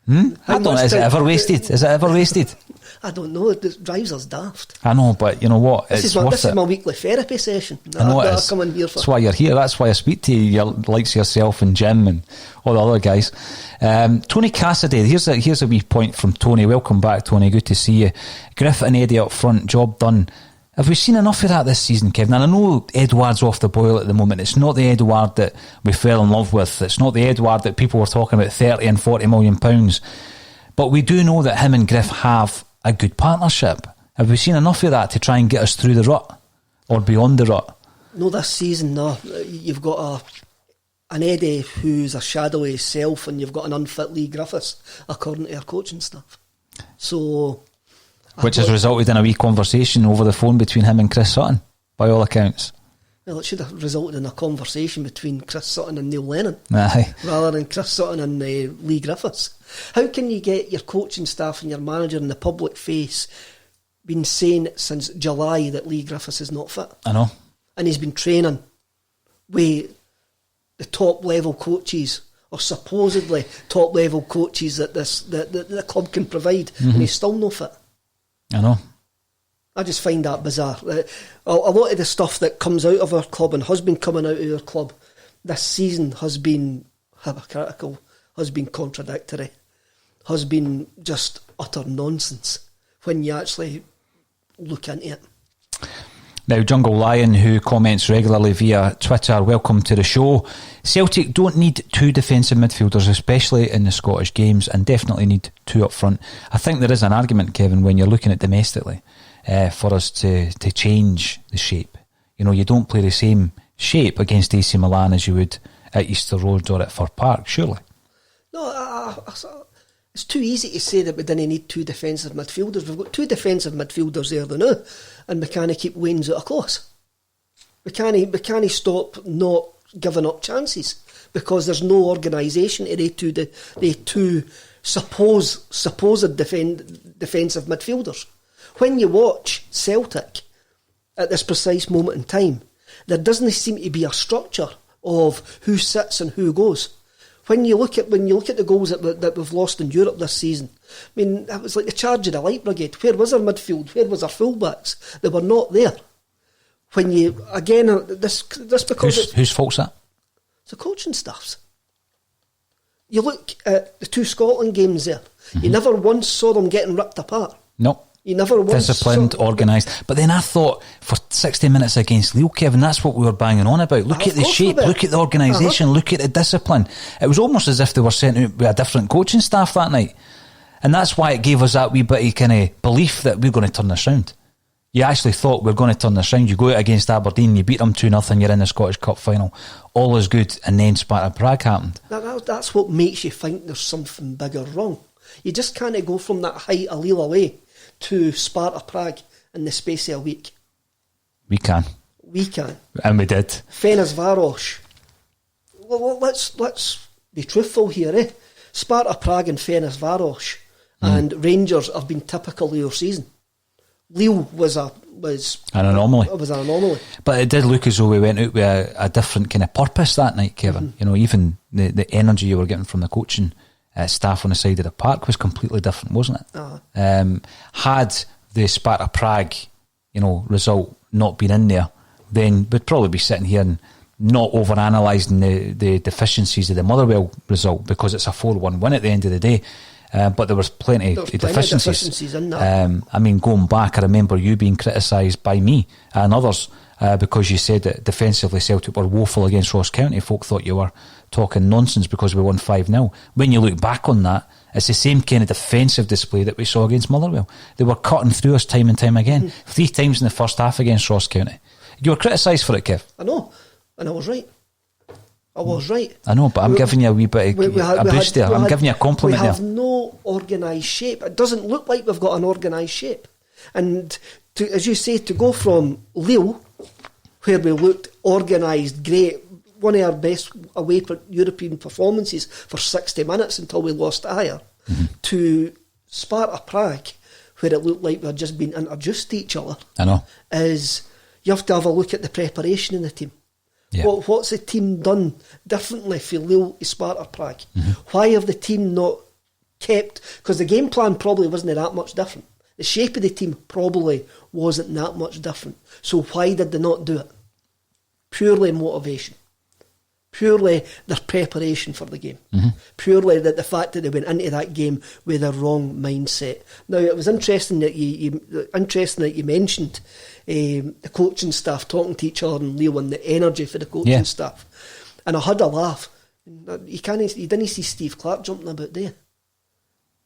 I don't know. Is it ever wasted? Is it ever wasted? I don't know. It drives us daft. I know, but you know what? This is my weekly therapy session. I know I come in here for. That's why you're here. That's why I speak to you. You're likes yourself and Jim and all the other guys. Tony Cassidy. Here's a wee point from Tony. Welcome back, Tony. Good to see you. Griff and Eddie up front. Job done. Have we seen enough of that this season, Kevin? And I know Edouard's off the boil at the moment. It's not the Edouard that we fell in love with. It's not the Edouard that people were talking about 30 and 40 million pounds. But we do know that him and Griff have a good partnership. Have we seen enough of that to try and get us through the rut or beyond the rut? No, this season, no. You've got an Eddie who's a shadow of himself, and you've got an unfit Lee Griffiths, according to our coaching staff. So, which has resulted in a wee conversation over the phone between him and Chris Sutton, by all accounts. Well, it should have resulted in a conversation between Chris Sutton and Neil Lennon, Aye. rather than Chris Sutton and Lee Griffiths. How can you get your coaching staff and your manager in the public face been saying since July that Lee Griffiths is not fit? I know. And he's been training with the top level coaches, or supposedly top level coaches that the club can provide, and he's still not fit. I know. I just find that bizarre. A lot of the stuff that comes out of our club and has been coming out of our club this season has been hypocritical, has been contradictory, has been just utter nonsense when you actually look into it. Now, Jungle Lion, who comments regularly via Twitter, welcome to the show. Celtic don't need 2 defensive midfielders, especially in the Scottish games, and definitely need 2 up front. I think there is an argument, Kevin, when you're looking at domestically, for us to change the shape. You don't play the same shape against AC Milan as you would at Easter Road or at Fir Park, surely. No, it's too easy to say that we didn't need 2 defensive midfielders. We've got 2 defensive midfielders there now, and we can't keep Waynes out of class. We can't stop not giving up chances because there's no organisation to the two supposed defensive midfielders. When you watch Celtic at this precise moment in time, there doesn't seem to be a structure of who sits and who goes. When you look at the goals that we've lost in Europe this season, I mean, it was like the charge of the Light Brigade. Where was our midfield? Where was our fullbacks? They were not there. When you again, this because whose fault's that? It's the coaching staff's. You look at the 2 Scotland games there. You never once saw them getting ripped apart. No. You never once disciplined, organised. But then I thought for 60 minutes against Lille, Kevin, that's what we were banging on about. Look at the shape, look at the organisation, look at the discipline. It was almost as if they were sent out with a different coaching staff that night. And that's why it gave us that wee bit of kind of belief that we're going to turn this round. You actually thought we're going to turn this round. You go out against Aberdeen, you beat them 2-0, you're in the Scottish Cup final. All is good, and then Sparta Prague happened. That's what makes you think there's something bigger wrong. You just can't go from that height a Lille away to Sparta Prague in the space of a week. We can. And we did. Ferencváros. Well, let's be truthful here, eh? Sparta Prague and Ferencváros and Rangers have been typical of your season. Lille was an anomaly. It was an anomaly. But it did look as though we went out with a different kind of purpose that night, Kevin. Even the energy you were getting from the coaching staff on the side of the park was completely different, wasn't it? Had the Sparta Prague, result not been in there, then we'd probably be sitting here and not over-analysing the deficiencies of the Motherwell result because it's a 4-1 win at the end of the day. But there was plenty of deficiencies in that. I mean, going back, I remember you being criticised by me and others because you said that defensively Celtic were woeful against Ross County. Folk thought you were talking nonsense because we won 5-0. When you look back on that, it's the same kind of defensive display that we saw against Motherwell. They were cutting through us time and time again. 3 times in the first half against Ross County. You were criticised for it, Kev. I know, and I was right. I know, but I'm giving you a wee bit of a boost there. I'm giving you a compliment there. We have no organised shape. It doesn't look like we've got an organised shape. And as you say, to go from Lille, where we looked organised, great, one of our best away European performances for 60 minutes until we lost Ayer, to Sparta Prague, where it looked like we had just been introduced to each other. I know. Is you have to have a look at the preparation in the team. Yeah. What's the team done differently for Lille to Sparta Prague? Why have the team not kept... Because the game plan probably wasn't that much different. The shape of the team probably wasn't that much different. So why did they not do it? Purely motivation. Purely their preparation for the game. Purely the fact that they went into that game with a wrong mindset. Now, it was interesting that you mentioned the coaching staff talking to each other and Leo and the energy for the coaching staff. And I had a laugh. You didn't see Steve Clark jumping about there.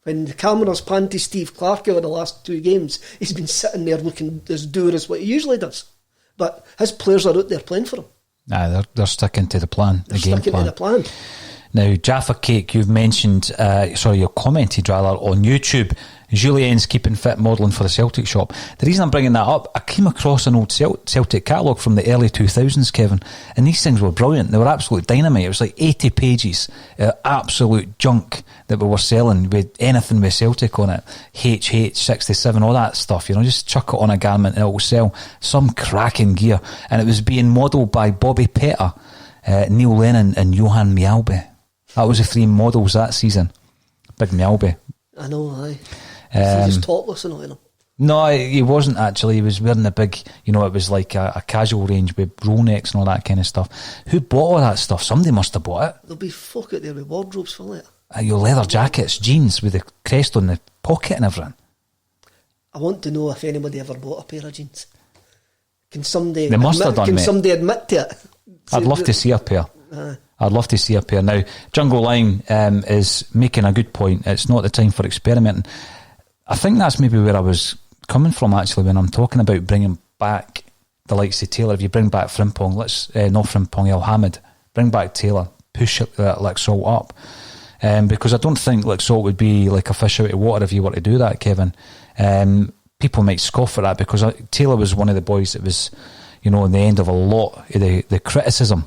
When the cameras pan to Steve Clark over the last 2 games, he's been sitting there looking as dour as what he usually does. But his players are out there playing for him. Nah, they're sticking to the plan, the game plan. To the plan. Now, Jaffa Cake, you've mentioned, you commented rather on YouTube, Julien's keeping fit modelling for the Celtic shop. The reason I'm bringing that up, I came across an old Celtic catalogue from the early 2000s, Kevin, and these things were brilliant. They were absolute dynamite. It was like 80 pages, absolute junk that we were selling with anything with Celtic on it. HH, 67, all that stuff, just chuck it on a garment and it will sell. Some cracking gear. And it was being modelled by Bobby Petter, Neil Lennon and Johan Mjällby. That was the 3 models that season. Big Mjällby. I know, aye. So he's topless and all, No, he wasn't actually. He was wearing a big, it was like a casual range with roll necks and all that kind of stuff. Who bought all that stuff? Somebody must have bought it. There'll be folk out there with wardrobes full of it. Your leather jackets, jeans with the crest on the pocket and everything. I want to know if anybody ever bought a pair of jeans. Can somebody somebody admit to it? I'd love to see a pair. I'd love to see a pair. Now, Jungle Line is making a good point. It's not the time for experimenting. I think that's maybe where I was coming from, actually, when I'm talking about bringing back the likes of Taylor. If you bring back Frimpong, not Frimpong, El Hamid, bring back Taylor, push Laxalt up. Because I don't think Laxalt would be like a fish out of water if you were to do that, Kevin. People might scoff at that because Taylor was one of the boys that was, in the end of a lot of the criticism.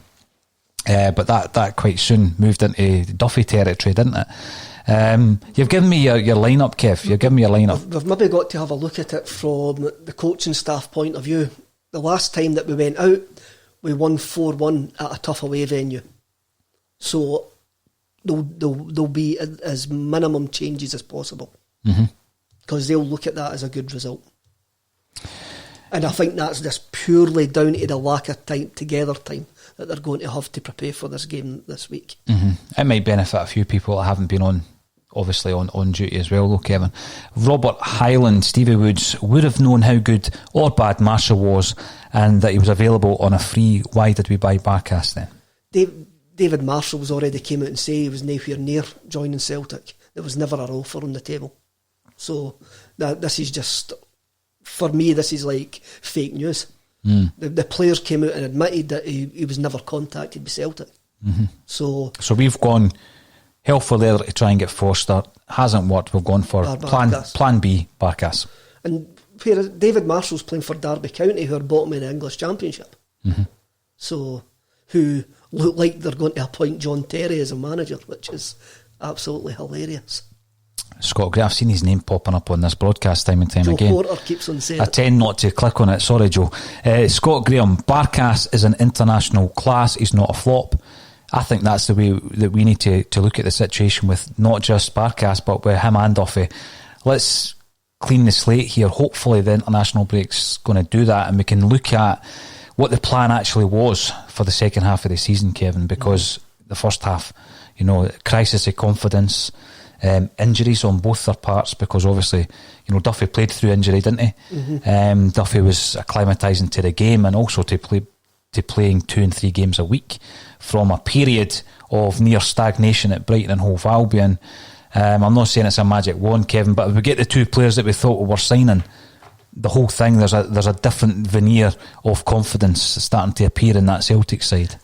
But that quite soon moved into Duffy territory, didn't it? You've given me your lineup, Kev. You've given me your lineup. We've maybe got to have a look at it from the coaching staff point of view. The last time that we went out, we won 4-1 at a tough away venue. So there'll be as minimum changes as possible. Because they'll look at that as a good result. And I think that's just purely down to the lack of time that they're going to have to prepare for this game this week. It might benefit a few people that haven't been on duty as well, though, Kevin. Robert Highland, Stevie Woods would have known how good or bad Marshall was and that he was available on a free. Why did we buy Barkas then? David Marshall was already came out and said he was nowhere near joining Celtic. There was never an offer on the table. So this is just, for me, this is like fake news. The players came out and admitted that he was never contacted by Celtic. So we've gone hell for leather to try and get Foster. Hasn't worked. We've gone for plan B, Barkas. And whereas David Marshall's playing for Derby County, who are bottom in the English Championship. So who look like they're going to appoint John Terry as a manager, which is absolutely hilarious. Scott Gray, I've seen his name popping up on this broadcast time and time Joe again. Porter keeps on saying I tend not to click on it. Sorry, Joe. Scott Graham, Barkas is an international class. He's not a flop. I think that's the way that we need to look at the situation with not just Barkas, but with him and Duffy. Let's clean the slate here. Hopefully the international break's going to do that and we can look at what the plan actually was for the second half of the season, Kevin, because the first half, crisis of confidence, injuries on both their parts, because obviously, Duffy played through injury, didn't he? Duffy was acclimatising to the game and also to playing 2 and 3 games a week from a period of near stagnation at Brighton and Hove Albion. I'm not saying it's a magic wand, Kevin, but if we get the 2 players that we thought we were signing, the whole thing, there's a different veneer of confidence starting to appear in that Celtic side.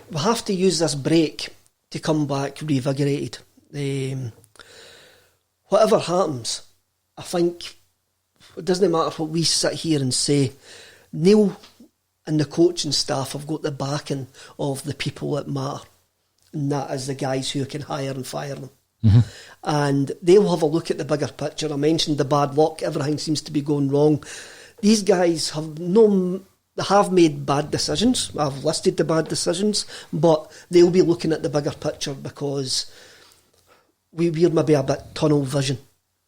We have to use this break to come back revigorated. Whatever happens, I think it doesn't matter what we sit here and say. Neil and the coaching staff have got the backing of the people that matter, and that is the guys who can hire and fire them. Mm-hmm. And they'll have a look at the bigger picture. I mentioned the bad luck, everything seems to be going wrong. These guys have made bad decisions. I've listed the bad decisions, but they'll be looking at the bigger picture, because we're maybe a bit tunnel vision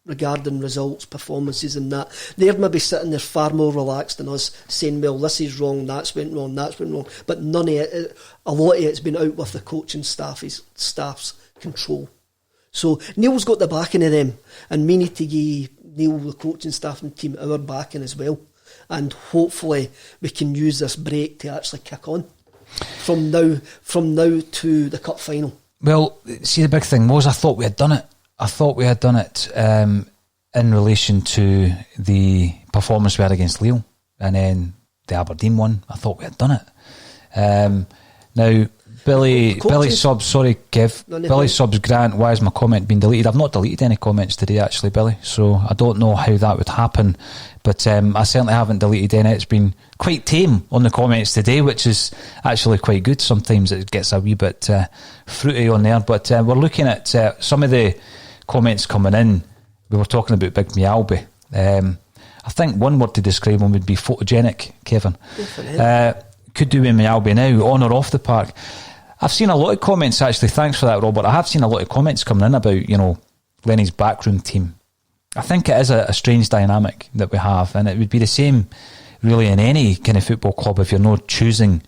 regarding results, performances and that. They're maybe sitting there far more relaxed than us, saying, well, this is wrong, that's went wrong, but none of it, a lot of it's been out with the coaching staff's control. So Neil's got the backing of them, and we need to give Neil, the coaching staff and team, our backing as well, and hopefully we can use this break to actually kick on from now to the cup final. Well, see, the big thing was I thought we had done it in relation to the performance we had against Lille, and then the Aberdeen one. I thought we had done it. Now, Billy subs, sorry Kev, Billy subs Grant, why has my comment been deleted? I've not deleted any comments today actually, Billy, so I don't know how that would happen, but I certainly haven't deleted any. It's been quite tame on the comments today, which is actually quite good. Sometimes it gets a wee bit fruity on there, but we're looking at some of the comments coming in. We were talking about Big Mialbi. I think one word to describe him would be photogenic, Kevin. Could do with Mialbi now, on or off the park. I've seen a lot of comments actually, thanks for that, Robert. I have seen a lot of comments coming in about, Lenny's backroom team. I think it is a strange dynamic that we have, and it would be the same really in any kind of football club if you're not choosing.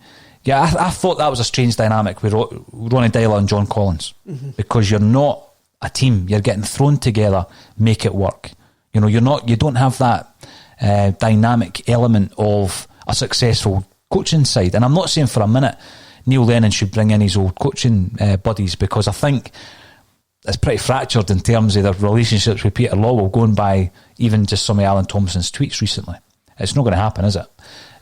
Yeah, I thought that was a strange dynamic with Ronnie Dyler and John Collins, because you're not a team, you're getting thrown together, make it work. You don't have that dynamic element of a successful coaching side. And I'm not saying for a minute Neil Lennon should bring in his old coaching buddies, because I think it's pretty fractured in terms of their relationships with Peter Lawwell, going by even just some of Alan Thompson's tweets recently. It's not going to happen, is it?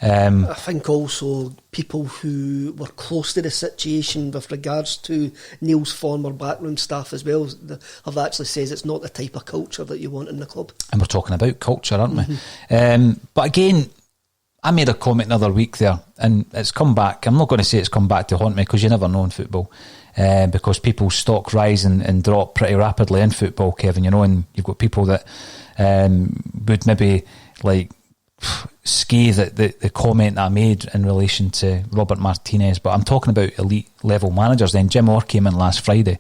I think also people who were close to the situation with regards to Neil's former backroom staff as well have actually says it's not the type of culture that you want in the club. And we're talking about culture, aren't we? But again, I made a comment the other week there, and it's come back. I'm not going to say it's come back to haunt me, because you never know in football, because people's stock rise and drop pretty rapidly in football, Kevin, and you've got people that would maybe scathe at the comment that I made in relation to Robert Martinez. But I'm talking about elite level managers. Then Jim Orr came in last Friday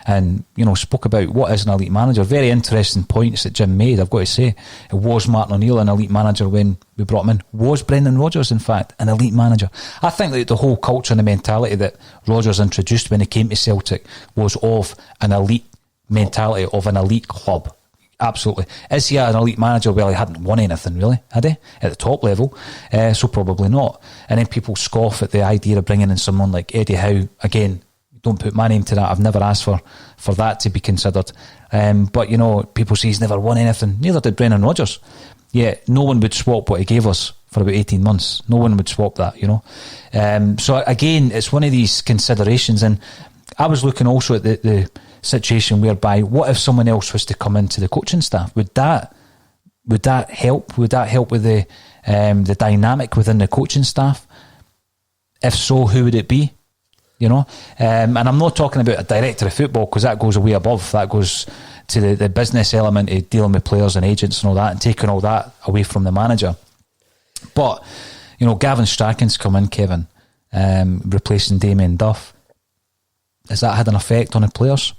and spoke about what is an elite manager. Very interesting points that Jim made, I've got to say. It was Martin O'Neill an elite manager when we brought him in? Was Brendan Rodgers, in fact, an elite manager? I think that the whole culture and the mentality that Rodgers introduced when he came to Celtic was of an elite mentality, of an elite club. Absolutely. Is he an elite manager? Well, he hadn't won anything, really, had he? At the top level. So probably not. And then people scoff at the idea of bringing in someone like Eddie Howe. Again, don't put my name to that. I've never asked for that to be considered. But, people say he's never won anything. Neither did Brendan Rodgers. Yeah, no one would swap what he gave us for about 18 months. No one would swap that, So, again, it's one of these considerations. And I was looking also at the situation whereby, what if someone else was to come into the coaching staff? Would that help? Would that help with the dynamic within the coaching staff? If so, who would it be? And I'm not talking about a director of football, because that goes way above. That goes to the business element of dealing with players and agents and all that, and taking all that away from the manager. But, Gavin Strachan's come in, Kevin, replacing Damien Duff. Has that had an effect on the players?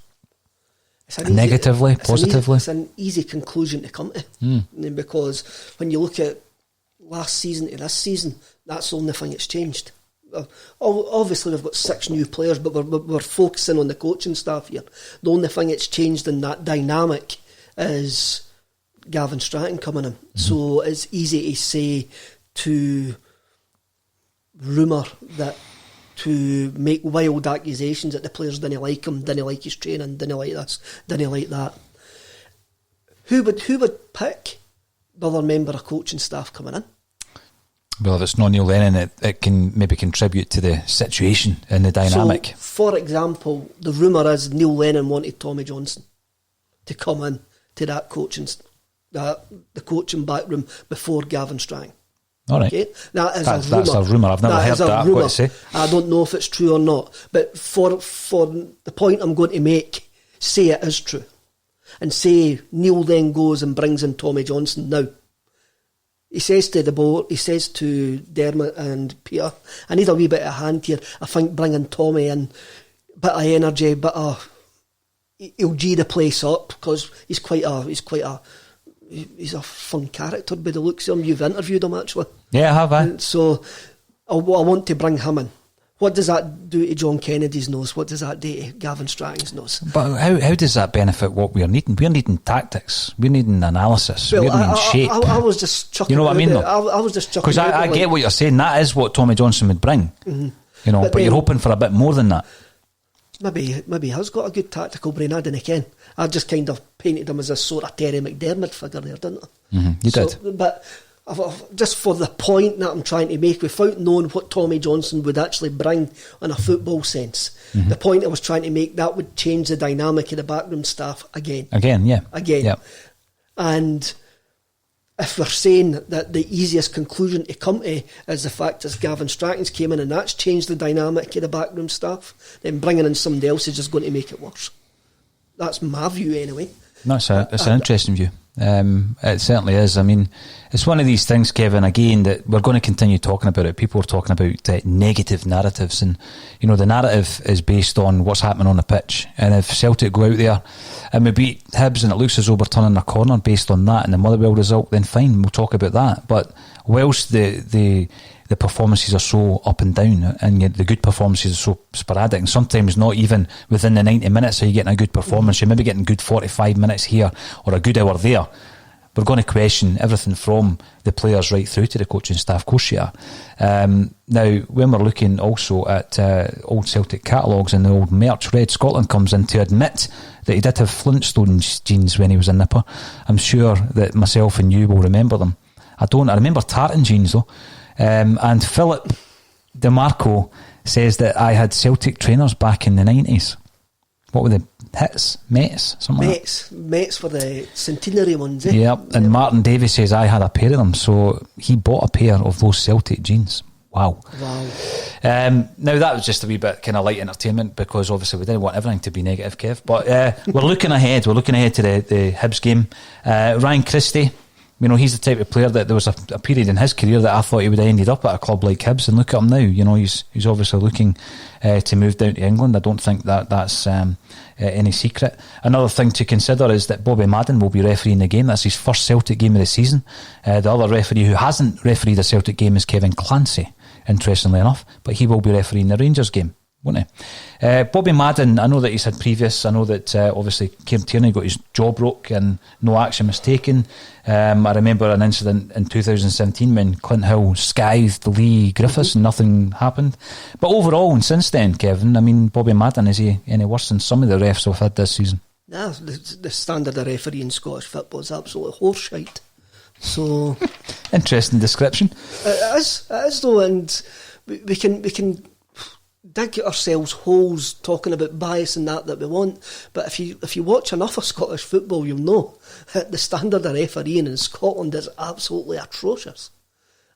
Negatively, positively? It's an easy conclusion to come to. Because when you look at last season to this season, that's the only thing that's changed. Obviously we've got 6 new players, but we're focusing on the coaching staff here. The only thing that's changed in that dynamic is Gavin Strachan coming in. So it's easy to say, to rumour that, to make wild accusations that the players didn't like him, didn't like his training, didn't like this, didn't like that. Who would pick the other member of coaching staff coming in? Well, if it's not Neil Lennon, it can maybe contribute to the situation and the dynamic. So, for example, the rumour is Neil Lennon wanted Tommy Johnson to come in to that coaching the coaching backroom before Gavin Strang. All right. Okay? That's a rumour. I've never heard that, I've got to say. I don't know if it's true or not. But for the point I'm going to make, say it is true. And say Neil then goes and brings in Tommy Johnson now. He says to the board, he says to Dermot and Peter, I need a wee bit of hand here. I think bringing Tommy in, bit of energy, he'll G the place up because he's a fun character by the looks of him. You've interviewed him actually. Yeah, I have. And so I want to bring him in. What does that do to John Kennedy's nose? What does that do to Gavin Strang's nose? But how does that benefit what we're needing? We're needing tactics. We're needing analysis. We're needing shape. I was just chucking. You know what I mean? I was just chucking. Because I get what you're saying. That is what Tommy Johnson would bring. Mm-hmm. You know, but you're hoping for a bit more than that. Maybe he has got a good tactical brain. I didn't ken. I just kind of painted him as a sort of Terry McDermott figure there, didn't I? Mm-hmm. You did. But just for the point that I'm trying to make, without knowing what Tommy Johnson would actually bring in a football sense, the point I was trying to make, that would change the dynamic of the backroom staff again. Again. Yep. And if we're saying that the easiest conclusion to come to is the fact that Gavin Strachan's came in and that's changed the dynamic of the backroom staff, then bringing in somebody else is just going to make it worse. That's my view anyway. That's an interesting view. It certainly is. I mean, it's one of these things, Kevin, again, that we're going to continue talking about it. People are talking about negative narratives, and you know, the narrative is based on what's happening on the pitch. And if Celtic go out there and we beat Hibs and it looks as though we're turning a corner based on that and the Motherwell result, then fine, we'll talk about that. But whilst the performances are so up and down, and yet the good performances are so sporadic, and sometimes not even within the 90 minutes are you getting a good performance. You're maybe getting good 45 minutes here or a good hour there. We're going to question everything from the players right through to the coaching staff. Of course you are. Now, when we're looking also at old Celtic catalogues and the old merch, Red Scotland comes in to admit that he did have Flintstones jeans when he was a nipper. I'm sure that myself and you will remember them. I remember tartan jeans though. And Philip DeMarco says that I had Celtic trainers back in the 90s. What were the hits? Mets? Something like that? Mets were the centenary ones, eh? Yep. And Martin Davies says I had a pair of them, so he bought a pair of those Celtic jeans. Wow. Now that was just a wee bit kind of light entertainment, because obviously we didn't want everything to be negative, Kev. But we're looking ahead. We're looking ahead to the Hibs game. Ryan Christie, you know, he's the type of player that there was a period in his career that I thought he would have ended up at a club like Hibs, and look at him now. You know, he's obviously looking to move down to England. I don't think that's any secret. Another thing to consider is that Bobby Madden will be refereeing the game. That's his first Celtic game of the season. The other referee who hasn't refereed a Celtic game is Kevin Clancy, interestingly enough, but he will be refereeing the Rangers game, won't he? Bobby Madden, I know that he's had previous. I know that obviously Kieran Tierney got his jaw broke and no action was taken. I remember an incident in 2017 when Clint Hill skived Lee Griffiths and nothing happened. But overall, and since then, Kevin, I mean, Bobby Madden, is he any worse than some of the refs we've had this season? Nah, the standard of refereeing in Scottish football is absolutely horseshite. So interesting description. It is though, and we can dig ourselves holes talking about bias and that we want, but if you watch enough of Scottish football, you'll know that the standard of refereeing in Scotland is absolutely atrocious,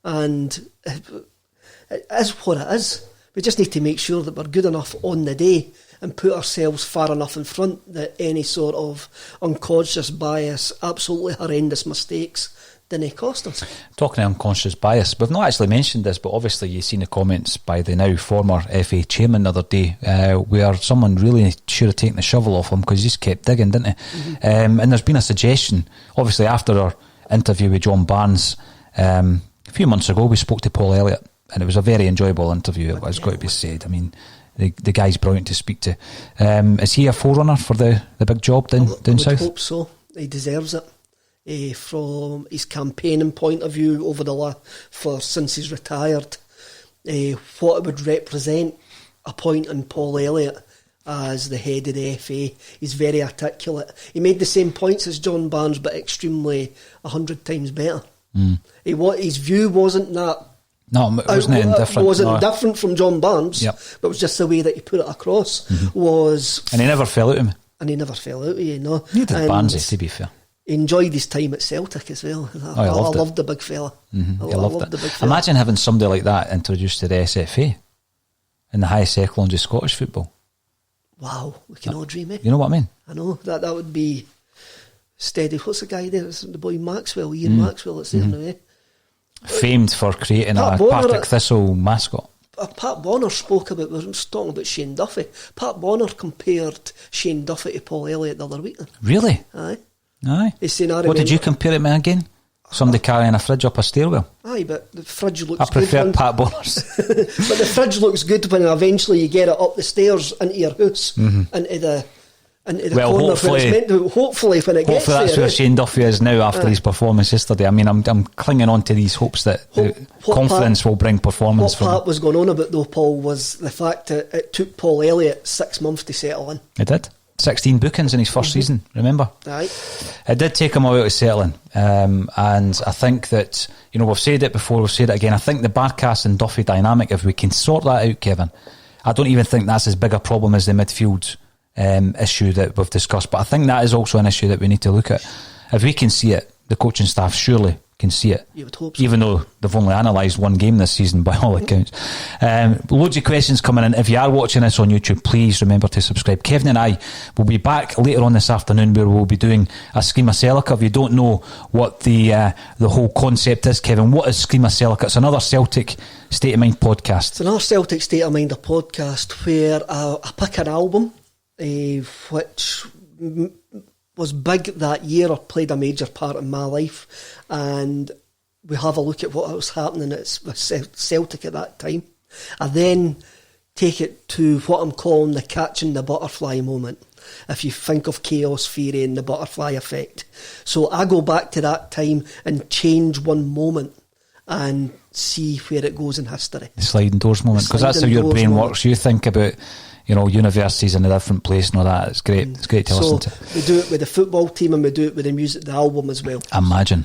and it is what it is. We just need to make sure that we're good enough on the day and put ourselves far enough in front that any sort of unconscious bias, absolutely horrendous mistakes didn't cost us. Talking of unconscious bias, we've not actually mentioned this, but obviously you've seen the comments by the now former FA chairman the other day, where someone really should have taken the shovel off him because he just kept digging, didn't he? Mm-hmm. And there's been a suggestion, obviously after our interview with John Barnes a few months ago, we spoke to Paul Elliott, and it was a very enjoyable interview, it's got to be said. I mean, the guy's brilliant to speak to. Is he a forerunner for the big job down south? I hope so. He deserves it. From his campaigning point of view since he's retired, what it would represent appointing Paul Elliott as the head of the FA. He's very articulate. He made the same points as John Barnes, but extremely 100 times better. His view wasn't that. No, it wasn't indifferent. It wasn't different from John Barnes, yep. But it was just the way that he put it across. And he never fell out of me. And he never fell out of you, no. Neither did Barnesy, to be fair. he enjoyed his time at Celtic as well. I loved the big fella. Mm-hmm. I loved the big fella. Imagine having somebody like that introduced to the SFA in the highest echelons of Scottish football. Wow, we can all dream it. You know what I mean? I know, that would be steady. What's the guy there? It's the boy Maxwell, Ian Maxwell, that's there now, eh? Famed for creating Pat a Bonner, Partick Thistle mascot. Pat Bonner spoke about, we were talking about Shane Duffy. Pat Bonner compared Shane Duffy to Paul Elliott the other week. Really? Aye. He's saying, what did you compare it with again? Somebody carrying a fridge up a stairwell? Aye, but the fridge looks good. I prefer good Pat Bonner's. But the fridge looks good when eventually you get it up the stairs into your house, into the corner where it's meant to. Hopefully when it gets there. Hopefully that's where Shane Duffy is now after his performance yesterday. I mean, I'm clinging on to these hopes that confidence will bring performance. What Pat was going on about though, Paul, was the fact that it took Paul Elliott 6 months to settle in. It did. 16 bookings in his first season, remember? Aye. It did take him a while to settle in. And I think that, we've said it before, we've said it again. I think the Barkas and Duffy dynamic, if we can sort that out, Kevin, I don't even think that's as big a problem as the midfield issue that we've discussed. But I think that is also an issue that we need to look at. If we can see it, the coaching staff surely can see it. You would hope so. Even though they've only analysed one game this season by all accounts. Loads of questions coming in. If you are watching this on YouTube, please remember to subscribe. Kevin and I will be back later on this afternoon where we'll be doing a Scream of Celica. If you don't know what the whole concept is, Kevin, what is Scream of Celica? It's another Celtic State of Mind podcast. It's another Celtic State of Mind podcast where I pick an album which was big that year or played a major part in my life, and we have a look at what was happening at Celtic at that time. I then take it to what I'm calling the catching the butterfly moment, if you think of chaos theory and the butterfly effect. So I go back to that time and change one moment and see where it goes in history. The sliding doors moment, because that's how your brain works. You think about universities in a different place and all that. It's great. It's great to listen to. We do it with the football team and we do it with the music, the album as well. Imagine.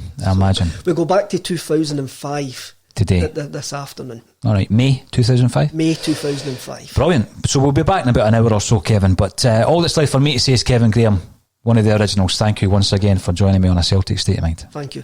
We go back to 2005 today, this afternoon. All right, May 2005. May 2005. Brilliant. So we'll be back in about an hour or so, Kevin. But all that's left for me to say is, Kevin Graham, one of the originals, thank you once again for joining me on A Celtic State of Mind. Thank you.